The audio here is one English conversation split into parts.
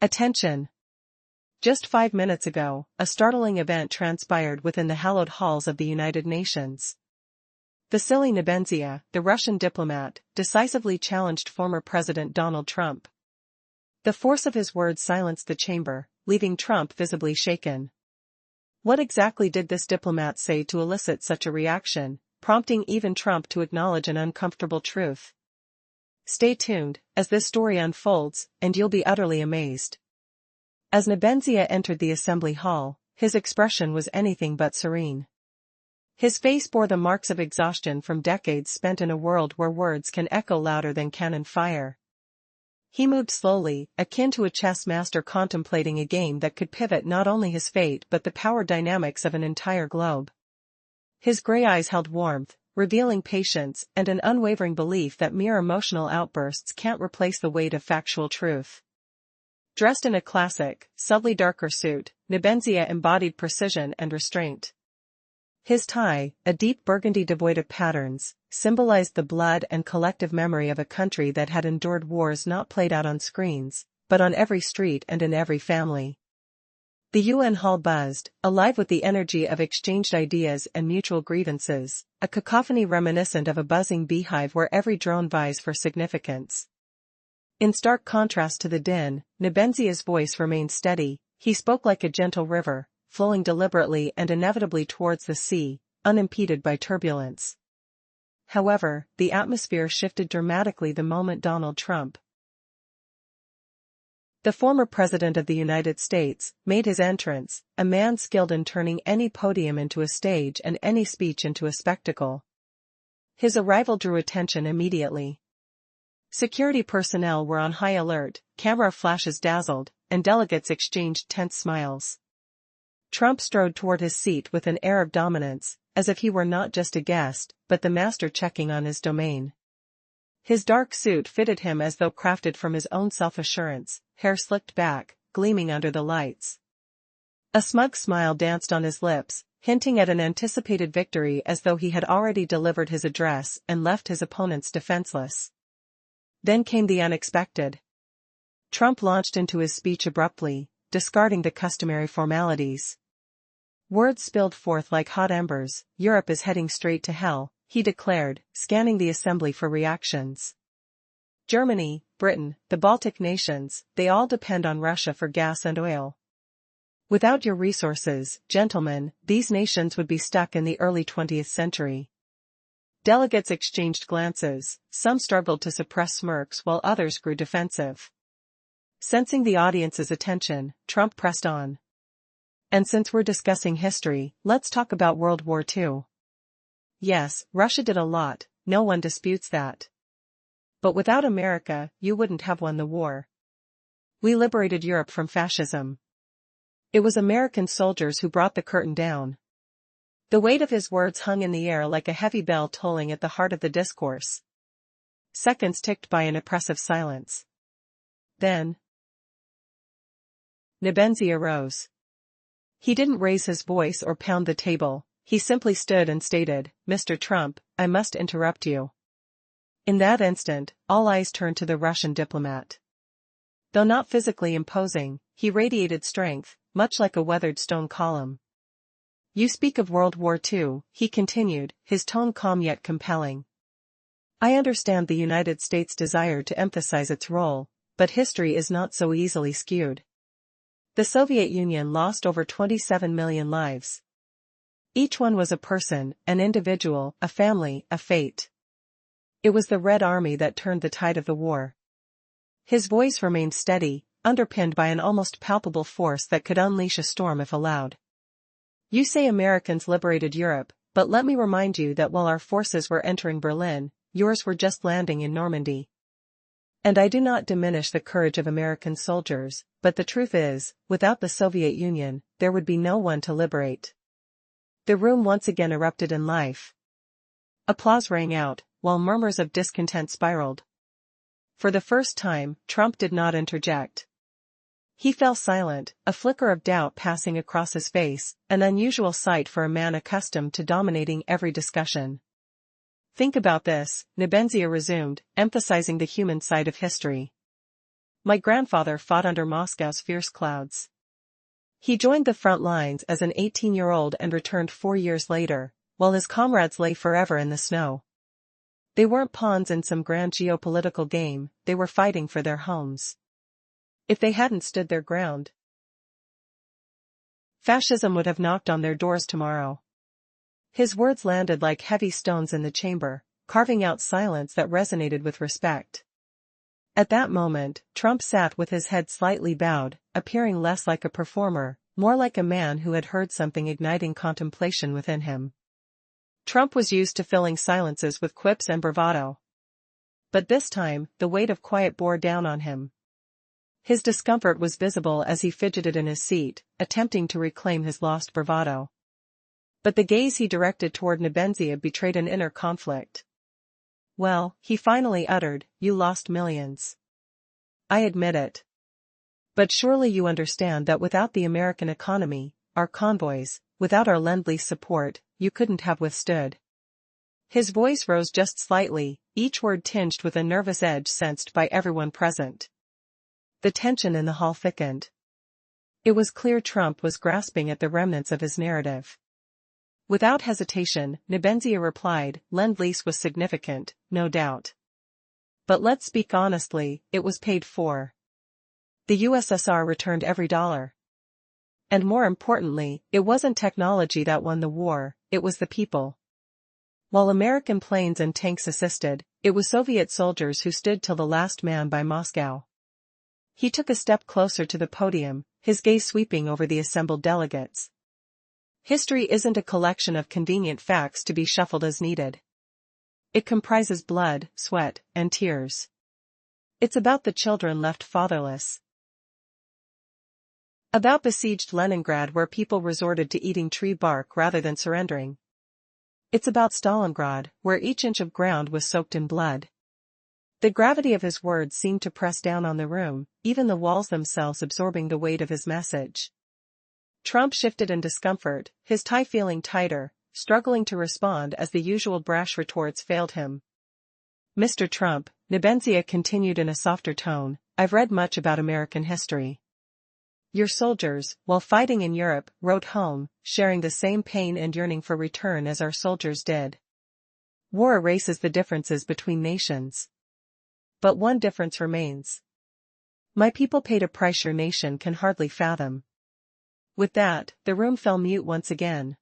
Attention! Just 5 minutes ago, a startling event transpired within the hallowed halls of the United Nations. Vasily Nebenzia, the Russian diplomat, decisively challenged former President Donald Trump. The force of his words silenced the chamber, leaving Trump visibly shaken. What exactly did this diplomat say to elicit such a reaction, prompting even Trump to acknowledge an uncomfortable truth? Stay tuned, as this story unfolds, and you'll be utterly amazed. As Nebenzia entered the assembly hall, his expression was anything but serene. His face bore the marks of exhaustion from decades spent in a world where words can echo louder than cannon fire. He moved slowly, akin to a chess master contemplating a game that could pivot not only his fate but the power dynamics of an entire globe. His gray eyes held warmth, revealing patience and an unwavering belief that mere emotional outbursts can't replace the weight of factual truth. Dressed in a classic, subtly darker suit, Nebenzia embodied precision and restraint. His tie, a deep burgundy devoid of patterns, symbolized the blood and collective memory of a country that had endured wars not played out on screens, but on every street and in every family. The UN hall buzzed, alive with the energy of exchanged ideas and mutual grievances, a cacophony reminiscent of a buzzing beehive where every drone vies for significance. In stark contrast to the din, Nebenzia's voice remained steady. He spoke like a gentle river, flowing deliberately and inevitably towards the sea, unimpeded by turbulence. However, the atmosphere shifted dramatically the moment Donald Trump, the former President of the United States, made his entrance, a man skilled in turning any podium into a stage and any speech into a spectacle. His arrival drew attention immediately. Security personnel were on high alert, camera flashes dazzled, and delegates exchanged tense smiles. Trump strode toward his seat with an air of dominance, as if he were not just a guest, but the master checking on his domain. His dark suit fitted him as though crafted from his own self-assurance, hair slicked back, gleaming under the lights. A smug smile danced on his lips, hinting at an anticipated victory as though he had already delivered his address and left his opponents defenseless. Then came the unexpected. Trump launched into his speech abruptly, discarding the customary formalities. Words spilled forth like hot embers. "Europe is heading straight to hell," he declared, scanning the assembly for reactions. "Germany, Britain, the Baltic nations, they all depend on Russia for gas and oil. Without your resources, gentlemen, these nations would be stuck in the early 20th century. Delegates exchanged glances, some struggled to suppress smirks while others grew defensive. Sensing the audience's attention, Trump pressed on. "And since we're discussing history, let's talk about World War II. Yes, Russia did a lot, no one disputes that. But without America, you wouldn't have won the war. We liberated Europe from fascism. It was American soldiers who brought the curtain down." The weight of his words hung in the air like a heavy bell tolling at the heart of the discourse. Seconds ticked by in oppressive silence. Then Nebenzia rose. He didn't raise his voice or pound the table, he simply stood and stated, "Mr. Trump, I must interrupt you." In that instant, all eyes turned to the Russian diplomat. Though not physically imposing, he radiated strength, much like a weathered stone column. "You speak of World War II, he continued, his tone calm yet compelling. "I understand the United States' desire to emphasize its role, but history is not so easily skewed. The Soviet Union lost over 27 million lives. Each one was a person, an individual, a family, a fate. It was the Red Army that turned the tide of the war." His voice remained steady, underpinned by an almost palpable force that could unleash a storm if allowed. "You say Americans liberated Europe, but let me remind you that while our forces were entering Berlin, yours were just landing in Normandy. And I do not diminish the courage of American soldiers, but the truth is, without the Soviet Union, there would be no one to liberate." The room once again erupted in life. Applause rang out, while murmurs of discontent spiraled. For the first time, Trump did not interject. He fell silent, a flicker of doubt passing across his face, an unusual sight for a man accustomed to dominating every discussion. "Think about this," Nebenzia resumed, emphasizing the human side of history. My grandfather fought under Moscow's fierce clouds. He joined the front lines as an 18-year-old and returned 4 years later, while his comrades lay forever in the snow. They weren't pawns in some grand geopolitical game, they were fighting for their homes. If they hadn't stood their ground, fascism would have knocked on their doors tomorrow. His words landed like heavy stones in the chamber, carving out silence that resonated with respect. At that moment, Trump sat with his head slightly bowed, appearing less like a performer, more like a man who had heard something igniting contemplation within him. Trump was used to filling silences with quips and bravado. But this time, the weight of quiet bore down on him. His discomfort was visible as he fidgeted in his seat, attempting to reclaim his lost bravado. But the gaze he directed toward Nebenzia betrayed an inner conflict. Well, he finally uttered, you lost millions. I admit it. But surely you understand that without the American economy, our convoys, without our Lend-Lease support, you couldn't have withstood. His voice rose just slightly, each word tinged with a nervous edge sensed by everyone present. The tension in the hall thickened. It was clear Trump was grasping at the remnants of his narrative. Without hesitation, Nebenzia replied, Lend-Lease was significant, no doubt. But let's speak honestly, it was paid for. The USSR returned every dollar. And more importantly, it wasn't technology that won the war, it was the people. While American planes and tanks assisted, it was Soviet soldiers who stood till the last man by Moscow. He took a step closer to the podium, his gaze sweeping over the assembled delegates. History isn't a collection of convenient facts to be shuffled as needed. It comprises blood, sweat, and tears. It's about the children left fatherless. About besieged Leningrad where people resorted to eating tree bark rather than surrendering. It's about Stalingrad, where each inch of ground was soaked in blood. The gravity of his words seemed to press down on the room, even the walls themselves absorbing the weight of his message. Trump shifted in discomfort, his tie feeling tighter, struggling to respond as the usual brash retorts failed him. Mr. Trump, Nebenzia continued in a softer tone, I've read much about American history. Your soldiers, while fighting in Europe, wrote home, sharing the same pain and yearning for return as our soldiers did. War erases the differences between nations. But one difference remains. My people paid a price your nation can hardly fathom. With that, the room fell mute once again.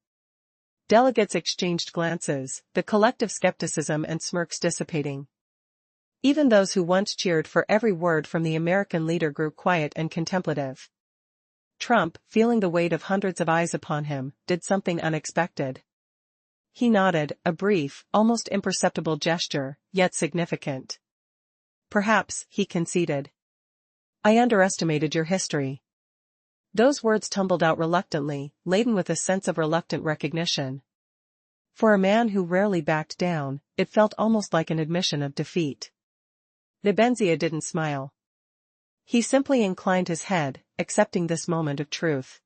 Delegates exchanged glances, the collective skepticism and smirks dissipating. Even those who once cheered for every word from the American leader grew quiet and contemplative. Trump, feeling the weight of hundreds of eyes upon him, did something unexpected. He nodded, a brief, almost imperceptible gesture, yet significant. Perhaps, he conceded. I underestimated your history. Those words tumbled out reluctantly, laden with a sense of reluctant recognition. For a man who rarely backed down, it felt almost like an admission of defeat. Nebenzia didn't smile. He simply inclined his head, accepting this moment of truth.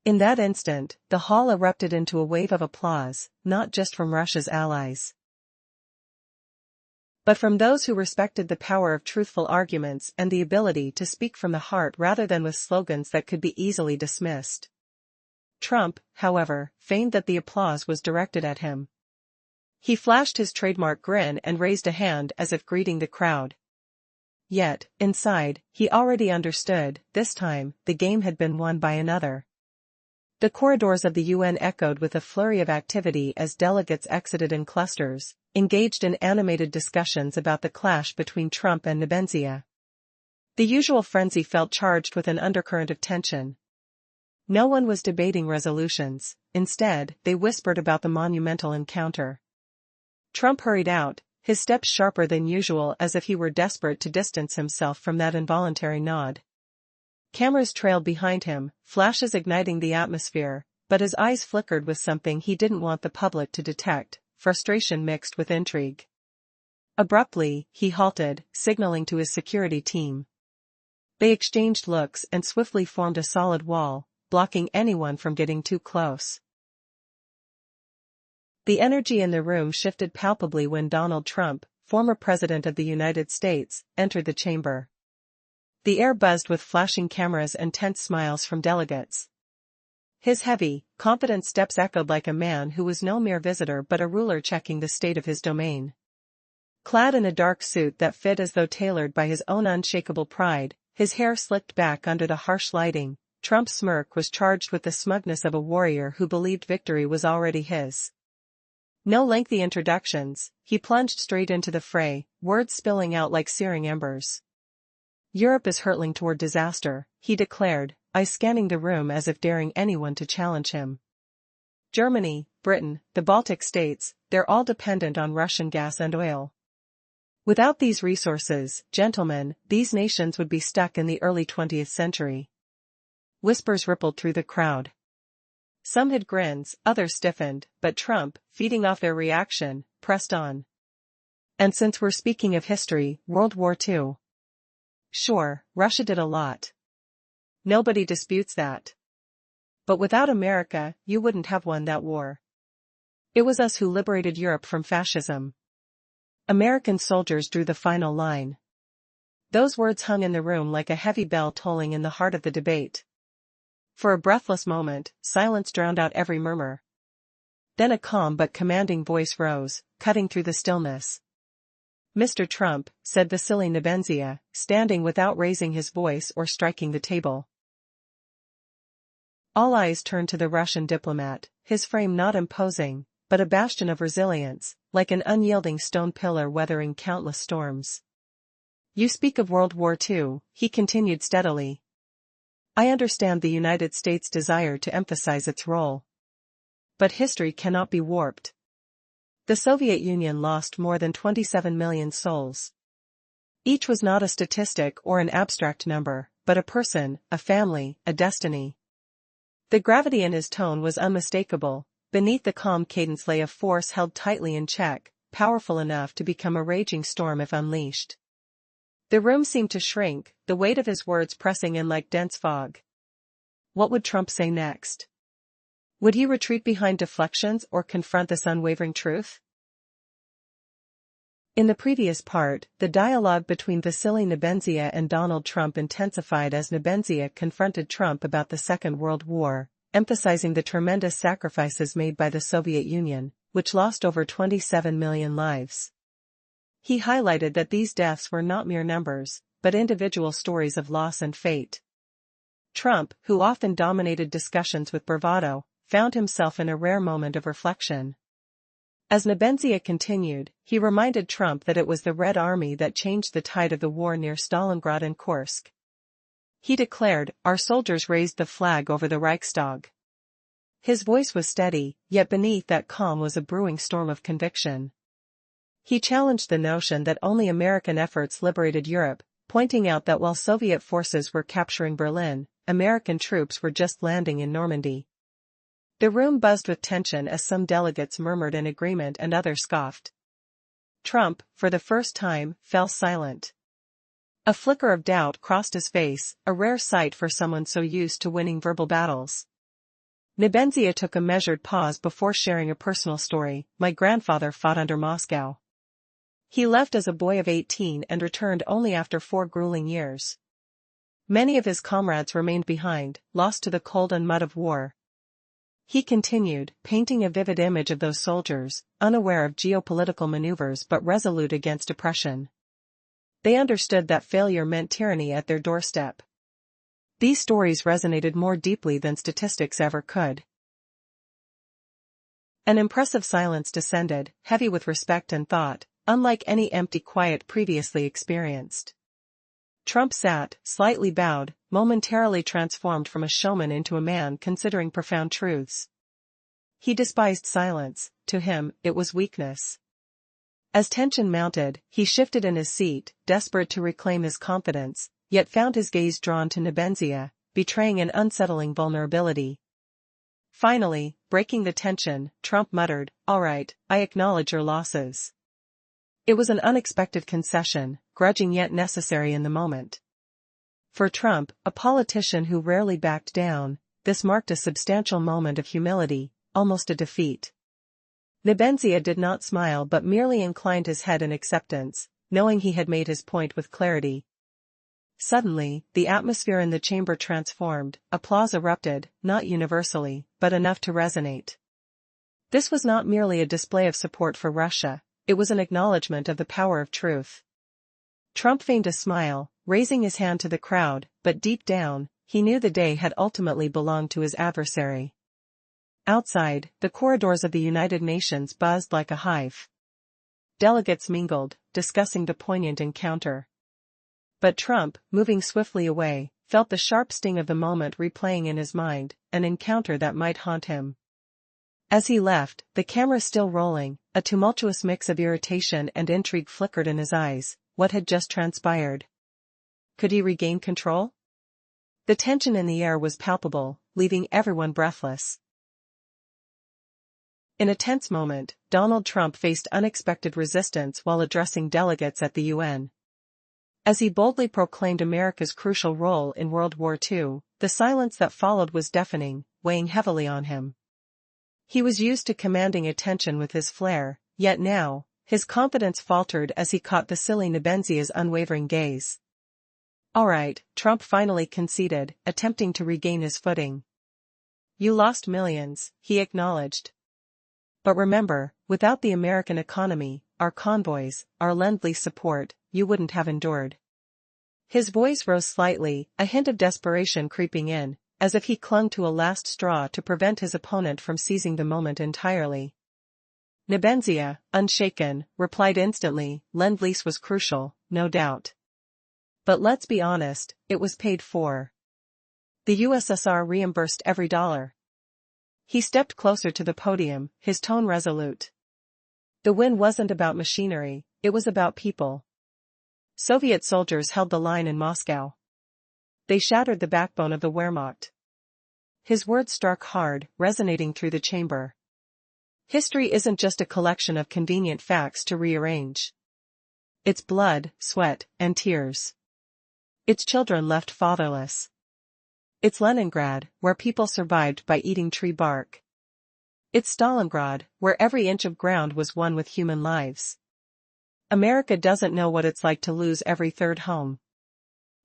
In that instant, the hall erupted into a wave of applause, not just from Russia's allies, but from those who respected the power of truthful arguments and the ability to speak from the heart rather than with slogans that could be easily dismissed. Trump, however, feigned that the applause was directed at him. He flashed his trademark grin and raised a hand as if greeting the crowd. Yet, inside, he already understood, this time, the game had been won by another. The corridors of the UN echoed with a flurry of activity as delegates exited in clusters, engaged in animated discussions about the clash between Trump and Nebenzia. The usual frenzy felt charged with an undercurrent of tension. No one was debating resolutions, instead, they whispered about the monumental encounter. Trump hurried out, his steps sharper than usual as if he were desperate to distance himself from that involuntary nod. Cameras trailed behind him, flashes igniting the atmosphere, but his eyes flickered with something he didn't want the public to detect, frustration mixed with intrigue. Abruptly, he halted, signaling to his security team. They exchanged looks and swiftly formed a solid wall, blocking anyone from getting too close. The energy in the room shifted palpably when Donald Trump, former President of the United States, entered the chamber. The air buzzed with flashing cameras and tense smiles from delegates. His heavy, confident steps echoed like a man who was no mere visitor but a ruler checking the state of his domain. Clad in a dark suit that fit as though tailored by his own unshakable pride, his hair slicked back under the harsh lighting, Trump's smirk was charged with the smugness of a warrior who believed victory was already his. No lengthy introductions, he plunged straight into the fray, words spilling out like searing embers. Europe is hurtling toward disaster, he declared, eyes scanning the room as if daring anyone to challenge him. Germany, Britain, the Baltic states, they're all dependent on Russian gas and oil. Without these resources, gentlemen, these nations would be stuck in the early 20th century. Whispers rippled through the crowd. Some had grins, others stiffened, but Trump, feeding off their reaction, pressed on. And since we're speaking of history, World War II. Sure, Russia did a lot. Nobody disputes that. But without America, you wouldn't have won that war. It was us who liberated Europe from fascism. American soldiers drew the final line. Those words hung in the room like a heavy bell tolling in the heart of the debate. For a breathless moment, silence drowned out every murmur. Then a calm but commanding voice rose, cutting through the stillness. "Mr. Trump," said Vasily Nebenzia, standing without raising his voice or striking the table. All eyes turned to the Russian diplomat, his frame not imposing, but a bastion of resilience, like an unyielding stone pillar weathering countless storms. "You speak of World War II," he continued steadily. "I understand the United States' desire to emphasize its role. But history cannot be warped. The Soviet Union lost more than 27 million souls. Each was not a statistic or an abstract number, but a person, a family, a destiny." The gravity in his tone was unmistakable. Beneath the calm cadence lay a force held tightly in check, powerful enough to become a raging storm if unleashed. The room seemed to shrink, the weight of his words pressing in like dense fog. What would Trump say next? Would he retreat behind deflections or confront this unwavering truth? In the previous part, the dialogue between Vasily Nebenzia and Donald Trump intensified as Nebenzia confronted Trump about the Second World War, emphasizing the tremendous sacrifices made by the Soviet Union, which lost over 27 million lives. He highlighted that these deaths were not mere numbers, but individual stories of loss and fate. Trump, who often dominated discussions with bravado, found himself in a rare moment of reflection. As Nebenzia continued, he reminded Trump that it was the Red Army that changed the tide of the war near Stalingrad and Kursk. He declared, "Our soldiers raised the flag over the Reichstag." His voice was steady, yet beneath that calm was a brewing storm of conviction. He challenged the notion that only American efforts liberated Europe, pointing out that while Soviet forces were capturing Berlin, American troops were just landing in Normandy. The room buzzed with tension as some delegates murmured in agreement and others scoffed. Trump, for the first time, fell silent. A flicker of doubt crossed his face, a rare sight for someone so used to winning verbal battles. Nebenzia took a measured pause before sharing a personal story. "My grandfather fought under Moscow. He left as a boy of 18 and returned only after 4 grueling years. Many of his comrades remained behind, lost to the cold and mud of war." He continued, painting a vivid image of those soldiers, unaware of geopolitical maneuvers but resolute against oppression. They understood that failure meant tyranny at their doorstep. These stories resonated more deeply than statistics ever could. An impressive silence descended, heavy with respect and thought, unlike any empty quiet previously experienced. Trump sat, slightly bowed, momentarily transformed from a showman into a man considering profound truths. He despised silence, to him, it was weakness. As tension mounted, he shifted in his seat, desperate to reclaim his confidence, yet found his gaze drawn to Nebenzia, betraying an unsettling vulnerability. Finally, breaking the tension, Trump muttered, "All right, I acknowledge your losses." It was an unexpected concession, grudging yet necessary in the moment. For Trump, a politician who rarely backed down, this marked a substantial moment of humility, almost a defeat. Nebenzia did not smile but merely inclined his head in acceptance, knowing he had made his point with clarity. Suddenly, the atmosphere in the chamber transformed, applause erupted, not universally, but enough to resonate. This was not merely a display of support for Russia, it was an acknowledgement of the power of truth. Trump feigned a smile, raising his hand to the crowd, but deep down, he knew the day had ultimately belonged to his adversary. Outside, the corridors of the United Nations buzzed like a hive. Delegates mingled, discussing the poignant encounter. But Trump, moving swiftly away, felt the sharp sting of the moment replaying in his mind, an encounter that might haunt him. As he left, the camera still rolling, a tumultuous mix of irritation and intrigue flickered in his eyes. What had just transpired? Could he regain control? The tension in the air was palpable, leaving everyone breathless. In a tense moment, Donald Trump faced unexpected resistance while addressing delegates at the UN. As he boldly proclaimed America's crucial role in World War II, the silence that followed was deafening, weighing heavily on him. He was used to commanding attention with his flair, yet now, his confidence faltered as he caught the silly Nebenzia's unwavering gaze. "All right," Trump finally conceded, attempting to regain his footing. "You lost millions," he acknowledged. "But remember, without the American economy, our convoys, our Lend-Lease support, you wouldn't have endured." His voice rose slightly, a hint of desperation creeping in, as if he clung to a last straw to prevent his opponent from seizing the moment entirely. Nebenzia, unshaken, replied instantly, "Lend-Lease was crucial, no doubt. But let's be honest, it was paid for. The USSR reimbursed every dollar." He stepped closer to the podium, his tone resolute. "The win wasn't about machinery, it was about people. Soviet soldiers held the line in Moscow. They shattered the backbone of the Wehrmacht." His words struck hard, resonating through the chamber. History isn't just a collection of convenient facts to rearrange. It's blood, sweat, and tears. It's children left fatherless. It's Leningrad, where people survived by eating tree bark. It's Stalingrad, where every inch of ground was won with human lives. America doesn't know what it's like to lose every third home.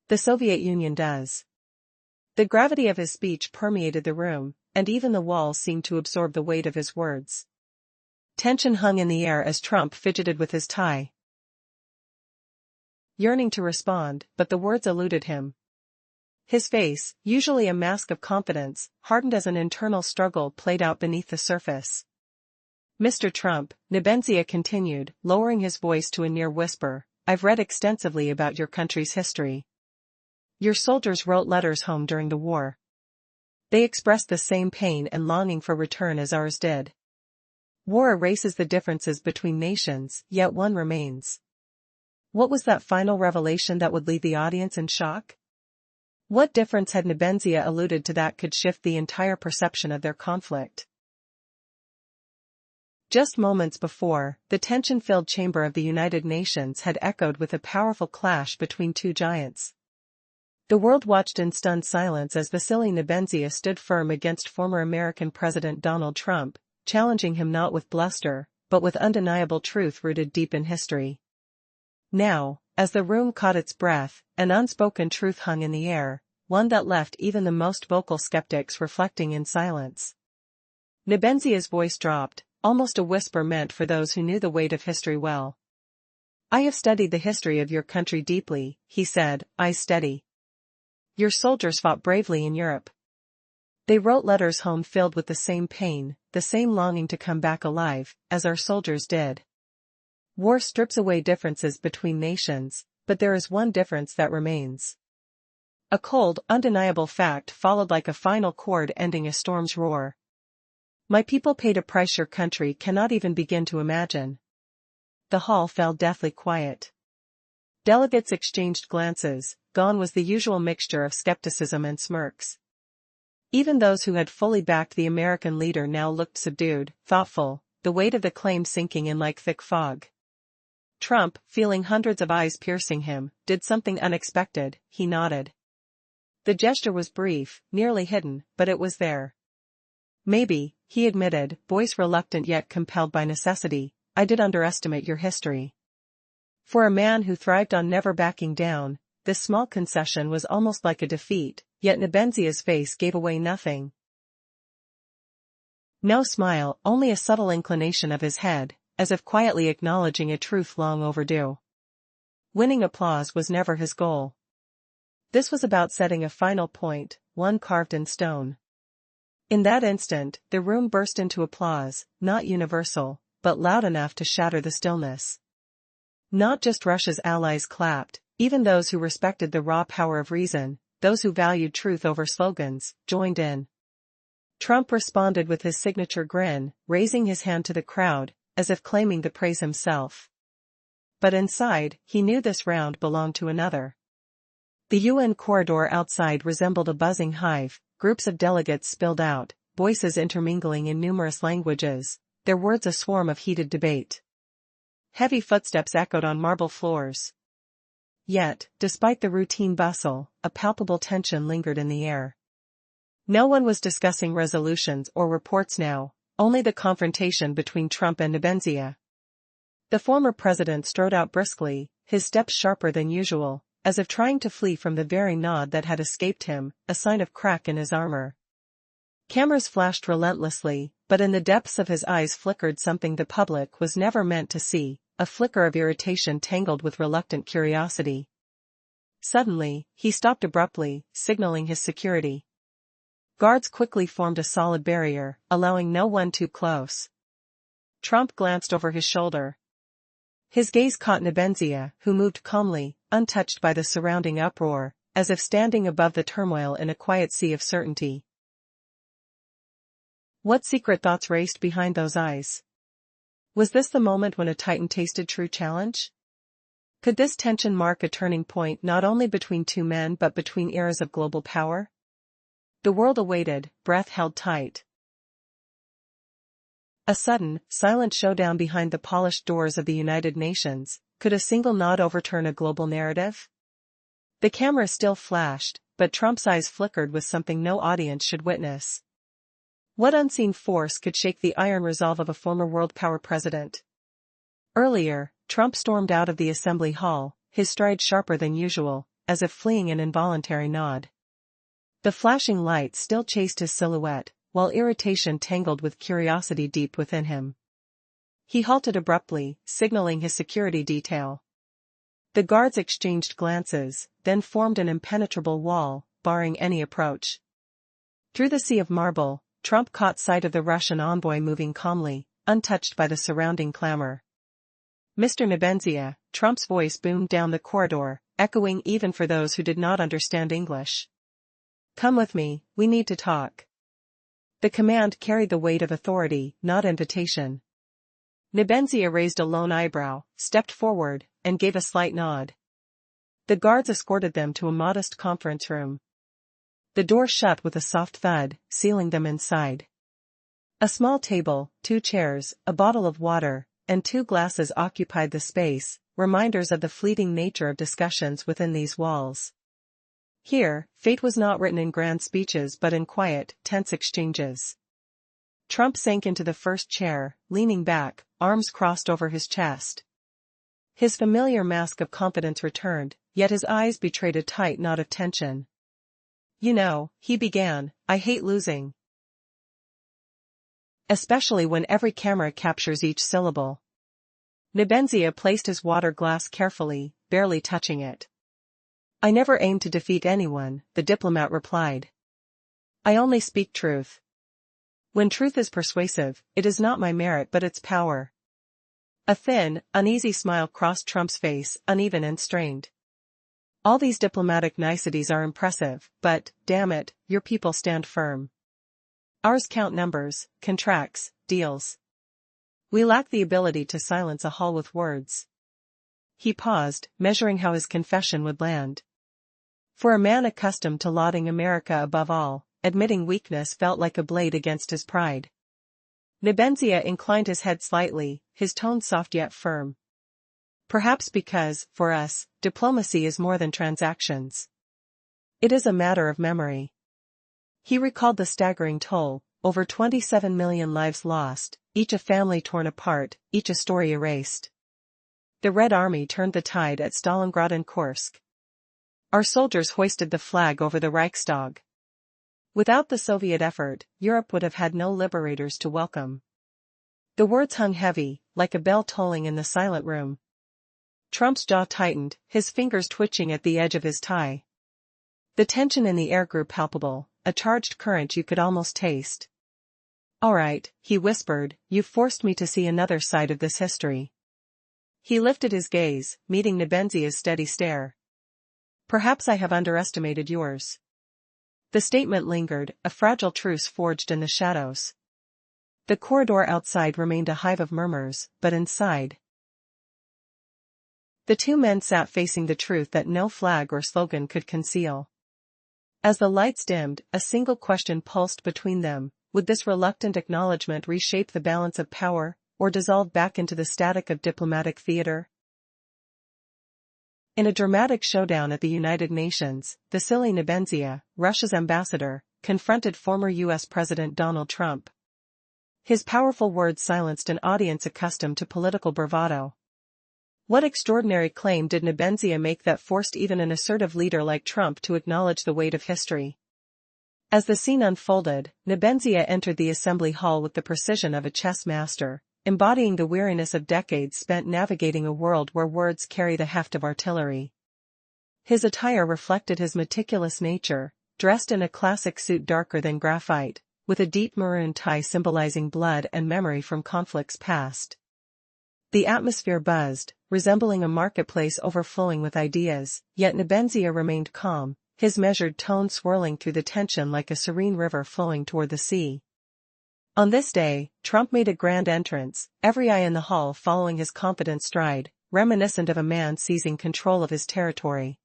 The Soviet Union does. The gravity of his speech permeated the room, and even the walls seemed to absorb the weight of his words. Tension hung in the air as Trump fidgeted with his tie, yearning to respond, but the words eluded him. His face, usually a mask of confidence, hardened as an internal struggle played out beneath the surface. "Mr. Trump," Nebenzia continued, lowering his voice to a near whisper, "I've read extensively about your country's history. Your soldiers wrote letters home during the war. They expressed the same pain and longing for return as ours did. War erases the differences between nations, yet one remains." What was that final revelation that would leave the audience in shock? What difference had Nebenzia alluded to that could shift the entire perception of their conflict? Just moments before, the tension-filled chamber of the United Nations had echoed with a powerful clash between two giants. The world watched in stunned silence as Vasily Nebenzia stood firm against former American President Donald Trump, challenging him not with bluster, but with undeniable truth rooted deep in history. Now, as the room caught its breath, an unspoken truth hung in the air, one that left even the most vocal skeptics reflecting in silence. Nebenzia's voice dropped, almost a whisper meant for those who knew the weight of history well. "I have studied the history of your country deeply," he said, eyes steady. "Your soldiers fought bravely in Europe. They wrote letters home filled with the same pain, the same longing to come back alive, as our soldiers did. War strips away differences between nations, but there is one difference that remains." A cold, undeniable fact followed like a final chord ending a storm's roar. "My people paid a price your country cannot even begin to imagine." The hall fell deathly quiet. Delegates exchanged glances, gone was the usual mixture of skepticism and smirks. Even those who had fully backed the American leader now looked subdued, thoughtful, the weight of the claim sinking in like thick fog. Trump, feeling hundreds of eyes piercing him, did something unexpected. He nodded. The gesture was brief, nearly hidden, but it was there. "Maybe," he admitted, voice reluctant yet compelled by necessity, "I did underestimate your history. For a man who thrived on never backing down, this small concession was almost like a defeat, yet Nebenzia's face gave away nothing. No smile, only a subtle inclination of his head, as if quietly acknowledging a truth long overdue. Winning applause was never his goal. This was about setting a final point, one carved in stone. In that instant, the room burst into applause, not universal, but loud enough to shatter the stillness. Not just Russia's allies clapped, even those who respected the raw power of reason, those who valued truth over slogans, joined in. Trump responded with his signature grin, raising his hand to the crowd, as if claiming the praise himself. But inside, he knew this round belonged to another. The UN corridor outside resembled a buzzing hive, groups of delegates spilled out, voices intermingling in numerous languages, their words a swarm of heated debate. Heavy footsteps echoed on marble floors. Yet, despite the routine bustle, a palpable tension lingered in the air. No one was discussing resolutions or reports now, only the confrontation between Trump and Nebenzia. The former president strode out briskly, his steps sharper than usual, as if trying to flee from the very nod that had escaped him, a sign of crack in his armor. Cameras flashed relentlessly, but in the depths of his eyes flickered something the public was never meant to see, a flicker of irritation tangled with reluctant curiosity. Suddenly, he stopped abruptly, signaling his security. Guards quickly formed a solid barrier, allowing no one too close. Trump glanced over his shoulder. His gaze caught Nebenzia, who moved calmly, untouched by the surrounding uproar, as if standing above the turmoil in a quiet sea of certainty. What secret thoughts raced behind those eyes? Was this the moment when a titan tasted true challenge? Could this tension mark a turning point not only between two men but between eras of global power? The world awaited, breath held tight. A sudden, silent showdown behind the polished doors of the United Nations. Could a single nod overturn a global narrative? The camera still flashed, but Trump's eyes flickered with something no audience should witness. What unseen force could shake the iron resolve of a former world power president? Earlier, Trump stormed out of the assembly hall, his stride sharper than usual, as if fleeing an involuntary nod. The flashing lights still chased his silhouette, while irritation tangled with curiosity deep within him. He halted abruptly, signaling his security detail. The guards exchanged glances, then formed an impenetrable wall, barring any approach. Through the sea of marble, Trump caught sight of the Russian envoy moving calmly, untouched by the surrounding clamor. Mr. Nebenzia, Trump's voice boomed down the corridor, echoing even for those who did not understand English. Come with me, we need to talk. The command carried the weight of authority, not invitation. Nebenzia raised a lone eyebrow, stepped forward, and gave a slight nod. The guards escorted them to a modest conference room. The door shut with a soft thud, sealing them inside. A small table, 2 chairs, a bottle of water, and 2 glasses occupied the space, reminders of the fleeting nature of discussions within these walls. Here, fate was not written in grand speeches but in quiet, tense exchanges. Trump sank into the first chair, leaning back, arms crossed over his chest. His familiar mask of confidence returned, yet his eyes betrayed a tight knot of tension. You know, he began, I hate losing. Especially when every camera captures each syllable. Nebenzia placed his water glass carefully, barely touching it. I never aim to defeat anyone, the diplomat replied. I only speak truth. When truth is persuasive, it is not my merit but its power. A thin, uneasy smile crossed Trump's face, uneven and strained. All these diplomatic niceties are impressive, but, damn it, your people stand firm. Ours count numbers, contracts, deals. We lack the ability to silence a hall with words. He paused, measuring how his confession would land. For a man accustomed to lauding America above all, admitting weakness felt like a blade against his pride. Nebenzia inclined his head slightly, his tone soft yet firm. Perhaps because, for us, diplomacy is more than transactions. It is a matter of memory. He recalled the staggering toll, over 27 million lives lost, each a family torn apart, each a story erased. The Red Army turned the tide at Stalingrad and Kursk. Our soldiers hoisted the flag over the Reichstag. Without the Soviet effort, Europe would have had no liberators to welcome. The words hung heavy, like a bell tolling in the silent room. Trump's jaw tightened, his fingers twitching at the edge of his tie. The tension in the air grew palpable, a charged current you could almost taste. "All right," he whispered, "you've forced me to see another side of this history." He lifted his gaze, meeting Nebenzia's steady stare. "Perhaps I have underestimated yours." The statement lingered, a fragile truce forged in the shadows. The corridor outside remained a hive of murmurs, but inside. The two men sat facing the truth that no flag or slogan could conceal. As the lights dimmed, a single question pulsed between them: would this reluctant acknowledgement reshape the balance of power, or dissolve back into the static of diplomatic theater? In a dramatic showdown at the United Nations, Vasily Nebenzia, Russia's ambassador, confronted former U.S. President Donald Trump. His powerful words silenced an audience accustomed to political bravado. What extraordinary claim did Nebenzia make that forced even an assertive leader like Trump to acknowledge the weight of history? As the scene unfolded, Nebenzia entered the assembly hall with the precision of a chess master, embodying the weariness of decades spent navigating a world where words carry the heft of artillery. His attire reflected his meticulous nature, dressed in a classic suit darker than graphite, with a deep maroon tie symbolizing blood and memory from conflicts past. The atmosphere buzzed, resembling a marketplace overflowing with ideas, yet Nebenzia remained calm, his measured tone swirling through the tension like a serene river flowing toward the sea. On this day, Trump made a grand entrance, every eye in the hall following his confident stride, reminiscent of a man seizing control of his territory.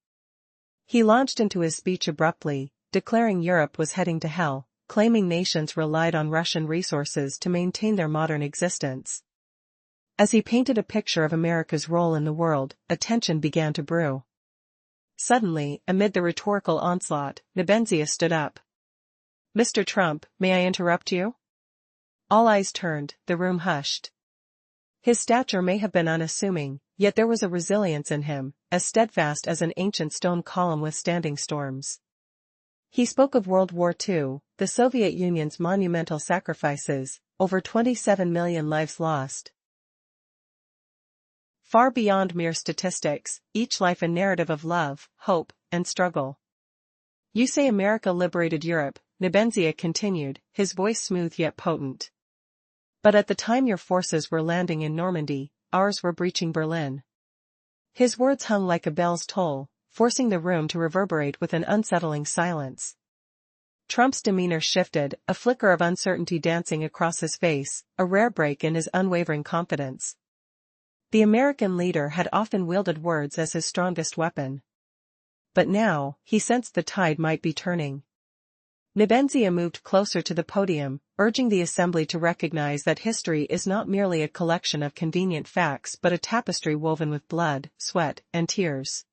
He launched into his speech abruptly, declaring Europe was heading to hell, claiming nations relied on Russian resources to maintain their modern existence. As he painted a picture of America's role in the world, a tension began to brew. Suddenly, amid the rhetorical onslaught, Nebenzia stood up. "Mr. Trump, may I interrupt you?" All eyes turned, the room hushed. His stature may have been unassuming, yet there was a resilience in him, as steadfast as an ancient stone column withstanding storms. He spoke of World War II, the Soviet Union's monumental sacrifices, over 27 million lives lost. Far beyond mere statistics, each life a narrative of love, hope, and struggle. "You say America liberated Europe," Nebenzia continued, his voice smooth yet potent. "But at the time your forces were landing in Normandy, ours were breaching Berlin." His words hung like a bell's toll, forcing the room to reverberate with an unsettling silence. Trump's demeanor shifted, a flicker of uncertainty dancing across his face, a rare break in his unwavering confidence. The American leader had often wielded words as his strongest weapon. But now, he sensed the tide might be turning. Nebenzia moved closer to the podium, urging the assembly to recognize that history is not merely a collection of convenient facts but a tapestry woven with blood, sweat, and tears.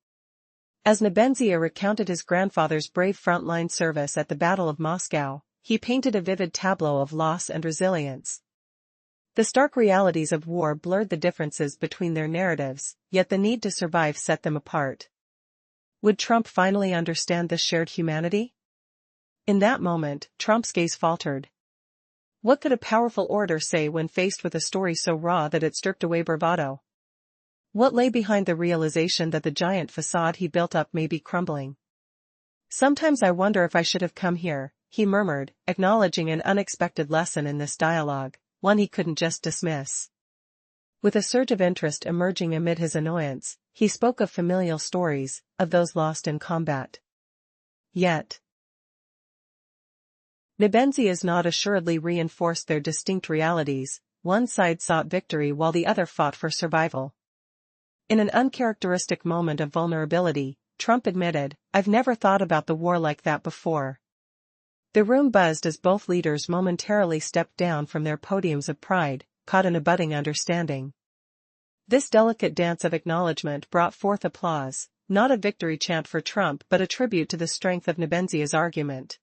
As Nebenzia recounted his grandfather's brave frontline service at the Battle of Moscow, he painted a vivid tableau of loss and resilience. The stark realities of war blurred the differences between their narratives, yet the need to survive set them apart. Would Trump finally understand this shared humanity? In that moment, Trump's gaze faltered. What could a powerful orator say when faced with a story so raw that it stripped away bravado? What lay behind the realization that the giant facade he built up may be crumbling? "Sometimes I wonder if I should have come here," he murmured, acknowledging an unexpected lesson in this dialogue, one he couldn't just dismiss. With a surge of interest emerging amid his annoyance, he spoke of familial stories, of those lost in combat. Yet, Nebenzia's nod assuredly reinforced their distinct realities. One side sought victory while the other fought for survival. In an uncharacteristic moment of vulnerability, Trump admitted, "I've never thought about the war like that before." The room buzzed as both leaders momentarily stepped down from their podiums of pride, caught in a budding understanding. This delicate dance of acknowledgement brought forth applause, not a victory chant for Trump but a tribute to the strength of Nebenzia's argument.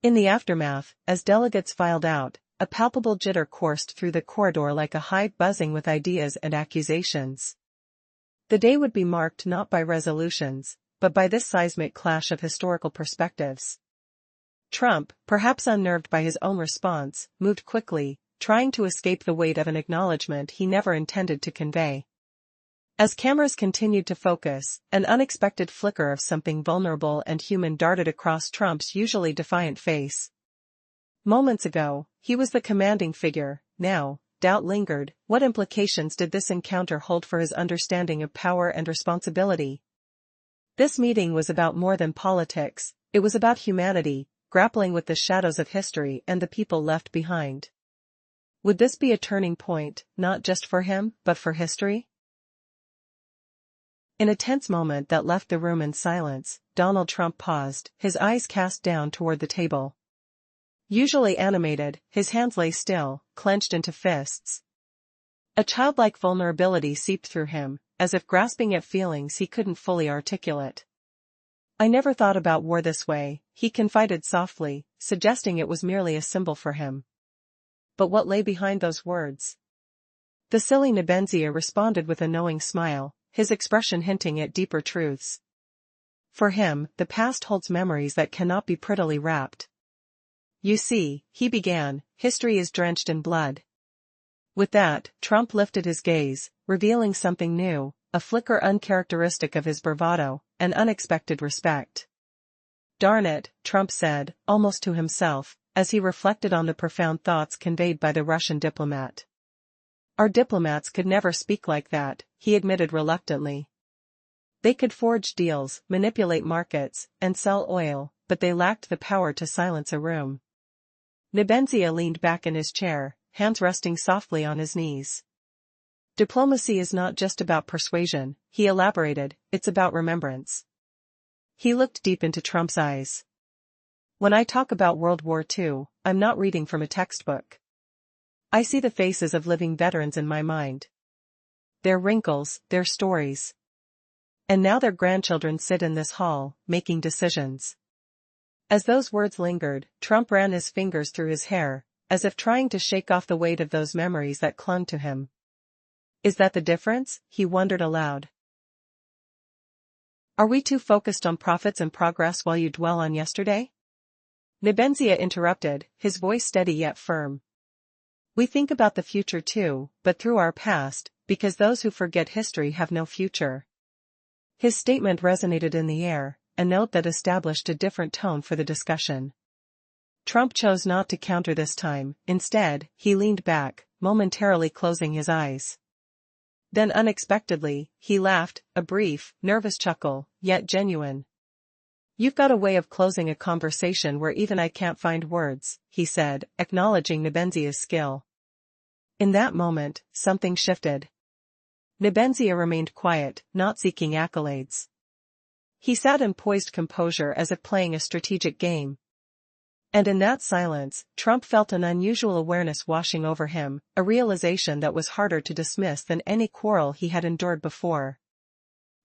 In the aftermath, as delegates filed out, a palpable jitter coursed through the corridor like a hive buzzing with ideas and accusations. The day would be marked not by resolutions, but by this seismic clash of historical perspectives. Trump, perhaps unnerved by his own response, moved quickly, trying to escape the weight of an acknowledgement he never intended to convey. As cameras continued to focus, an unexpected flicker of something vulnerable and human darted across Trump's usually defiant face. Moments ago, he was the commanding figure. Now, doubt lingered. What implications did this encounter hold for his understanding of power and responsibility? This meeting was about more than politics. It was about humanity, grappling with the shadows of history and the people left behind. Would this be a turning point, not just for him, but for history? In a tense moment that left the room in silence, Donald Trump paused, his eyes cast down toward the table. Usually animated, his hands lay still, clenched into fists. A childlike vulnerability seeped through him, as if grasping at feelings he couldn't fully articulate. "I never thought about war this way," he confided softly, suggesting it was merely a symbol for him. But what lay behind those words? The silly Nebenzia responded with a knowing smile, his expression hinting at deeper truths. For him, the past holds memories that cannot be prettily wrapped. "You see," he began, "history is drenched in blood." With that, Trump lifted his gaze, revealing something new, a flicker uncharacteristic of his bravado, an unexpected respect. "Darn it," Trump said, almost to himself, as he reflected on the profound thoughts conveyed by the Russian diplomat. "Our diplomats could never speak like that," he admitted reluctantly. "They could forge deals, manipulate markets, and sell oil, but they lacked the power to silence a room." Nebenzia leaned back in his chair, hands resting softly on his knees. "Diplomacy is not just about persuasion," he elaborated, "it's about remembrance." He looked deep into Trump's eyes. "When I talk about World War II, I'm not reading from a textbook. I see the faces of living veterans in my mind. Their wrinkles, their stories. And now their grandchildren sit in this hall, making decisions." As those words lingered, Trump ran his fingers through his hair, as if trying to shake off the weight of those memories that clung to him. "Is that the difference?" he wondered aloud. "Are we too focused on profits and progress while you dwell on yesterday?" Nebenzia interrupted, his voice steady yet firm. "We think about the future too, but through our past, because those who forget history have no future." His statement resonated in the air, a note that established a different tone for the discussion. Trump chose not to counter this time. Instead, he leaned back, momentarily closing his eyes. Then unexpectedly, he laughed, a brief, nervous chuckle, yet genuine. "You've got a way of closing a conversation where even I can't find words," he said, acknowledging Nebenzia's skill. In that moment, something shifted. Nebenzia remained quiet, not seeking accolades. He sat in poised composure as if playing a strategic game. And in that silence, Trump felt an unusual awareness washing over him, a realization that was harder to dismiss than any quarrel he had endured before.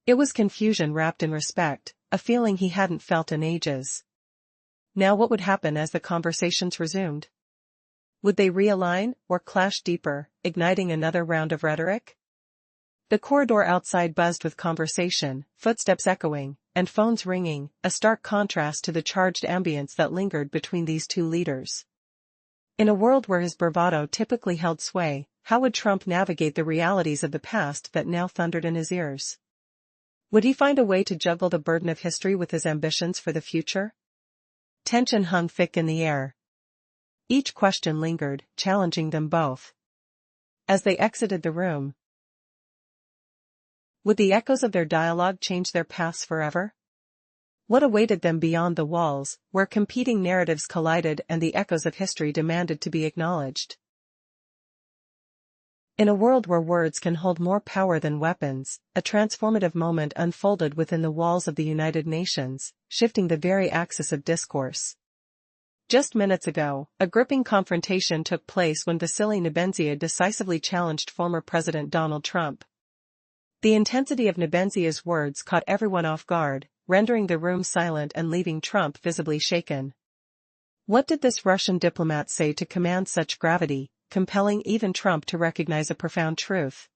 It was confusion wrapped in respect, a feeling he hadn't felt in ages. Now what would happen as the conversations resumed? Would they realign, or clash deeper, igniting another round of rhetoric? The corridor outside buzzed with conversation, footsteps echoing, and phones ringing, a stark contrast to the charged ambience that lingered between these two leaders. In a world where his bravado typically held sway, how would Trump navigate the realities of the past that now thundered in his ears? Would he find a way to juggle the burden of history with his ambitions for the future? Tension hung thick in the air. Each question lingered, challenging them both. As they exited the room, would the echoes of their dialogue change their paths forever? What awaited them beyond the walls, where competing narratives collided and the echoes of history demanded to be acknowledged? In a world where words can hold more power than weapons, a transformative moment unfolded within the walls of the United Nations, shifting the very axis of discourse. Just minutes ago, a gripping confrontation took place when Vasily Nebenzia decisively challenged former President Donald Trump. The intensity of Nebenzia's words caught everyone off guard, rendering the room silent and leaving Trump visibly shaken. What did this Russian diplomat say to command such gravity, compelling even Trump to recognize a profound truth?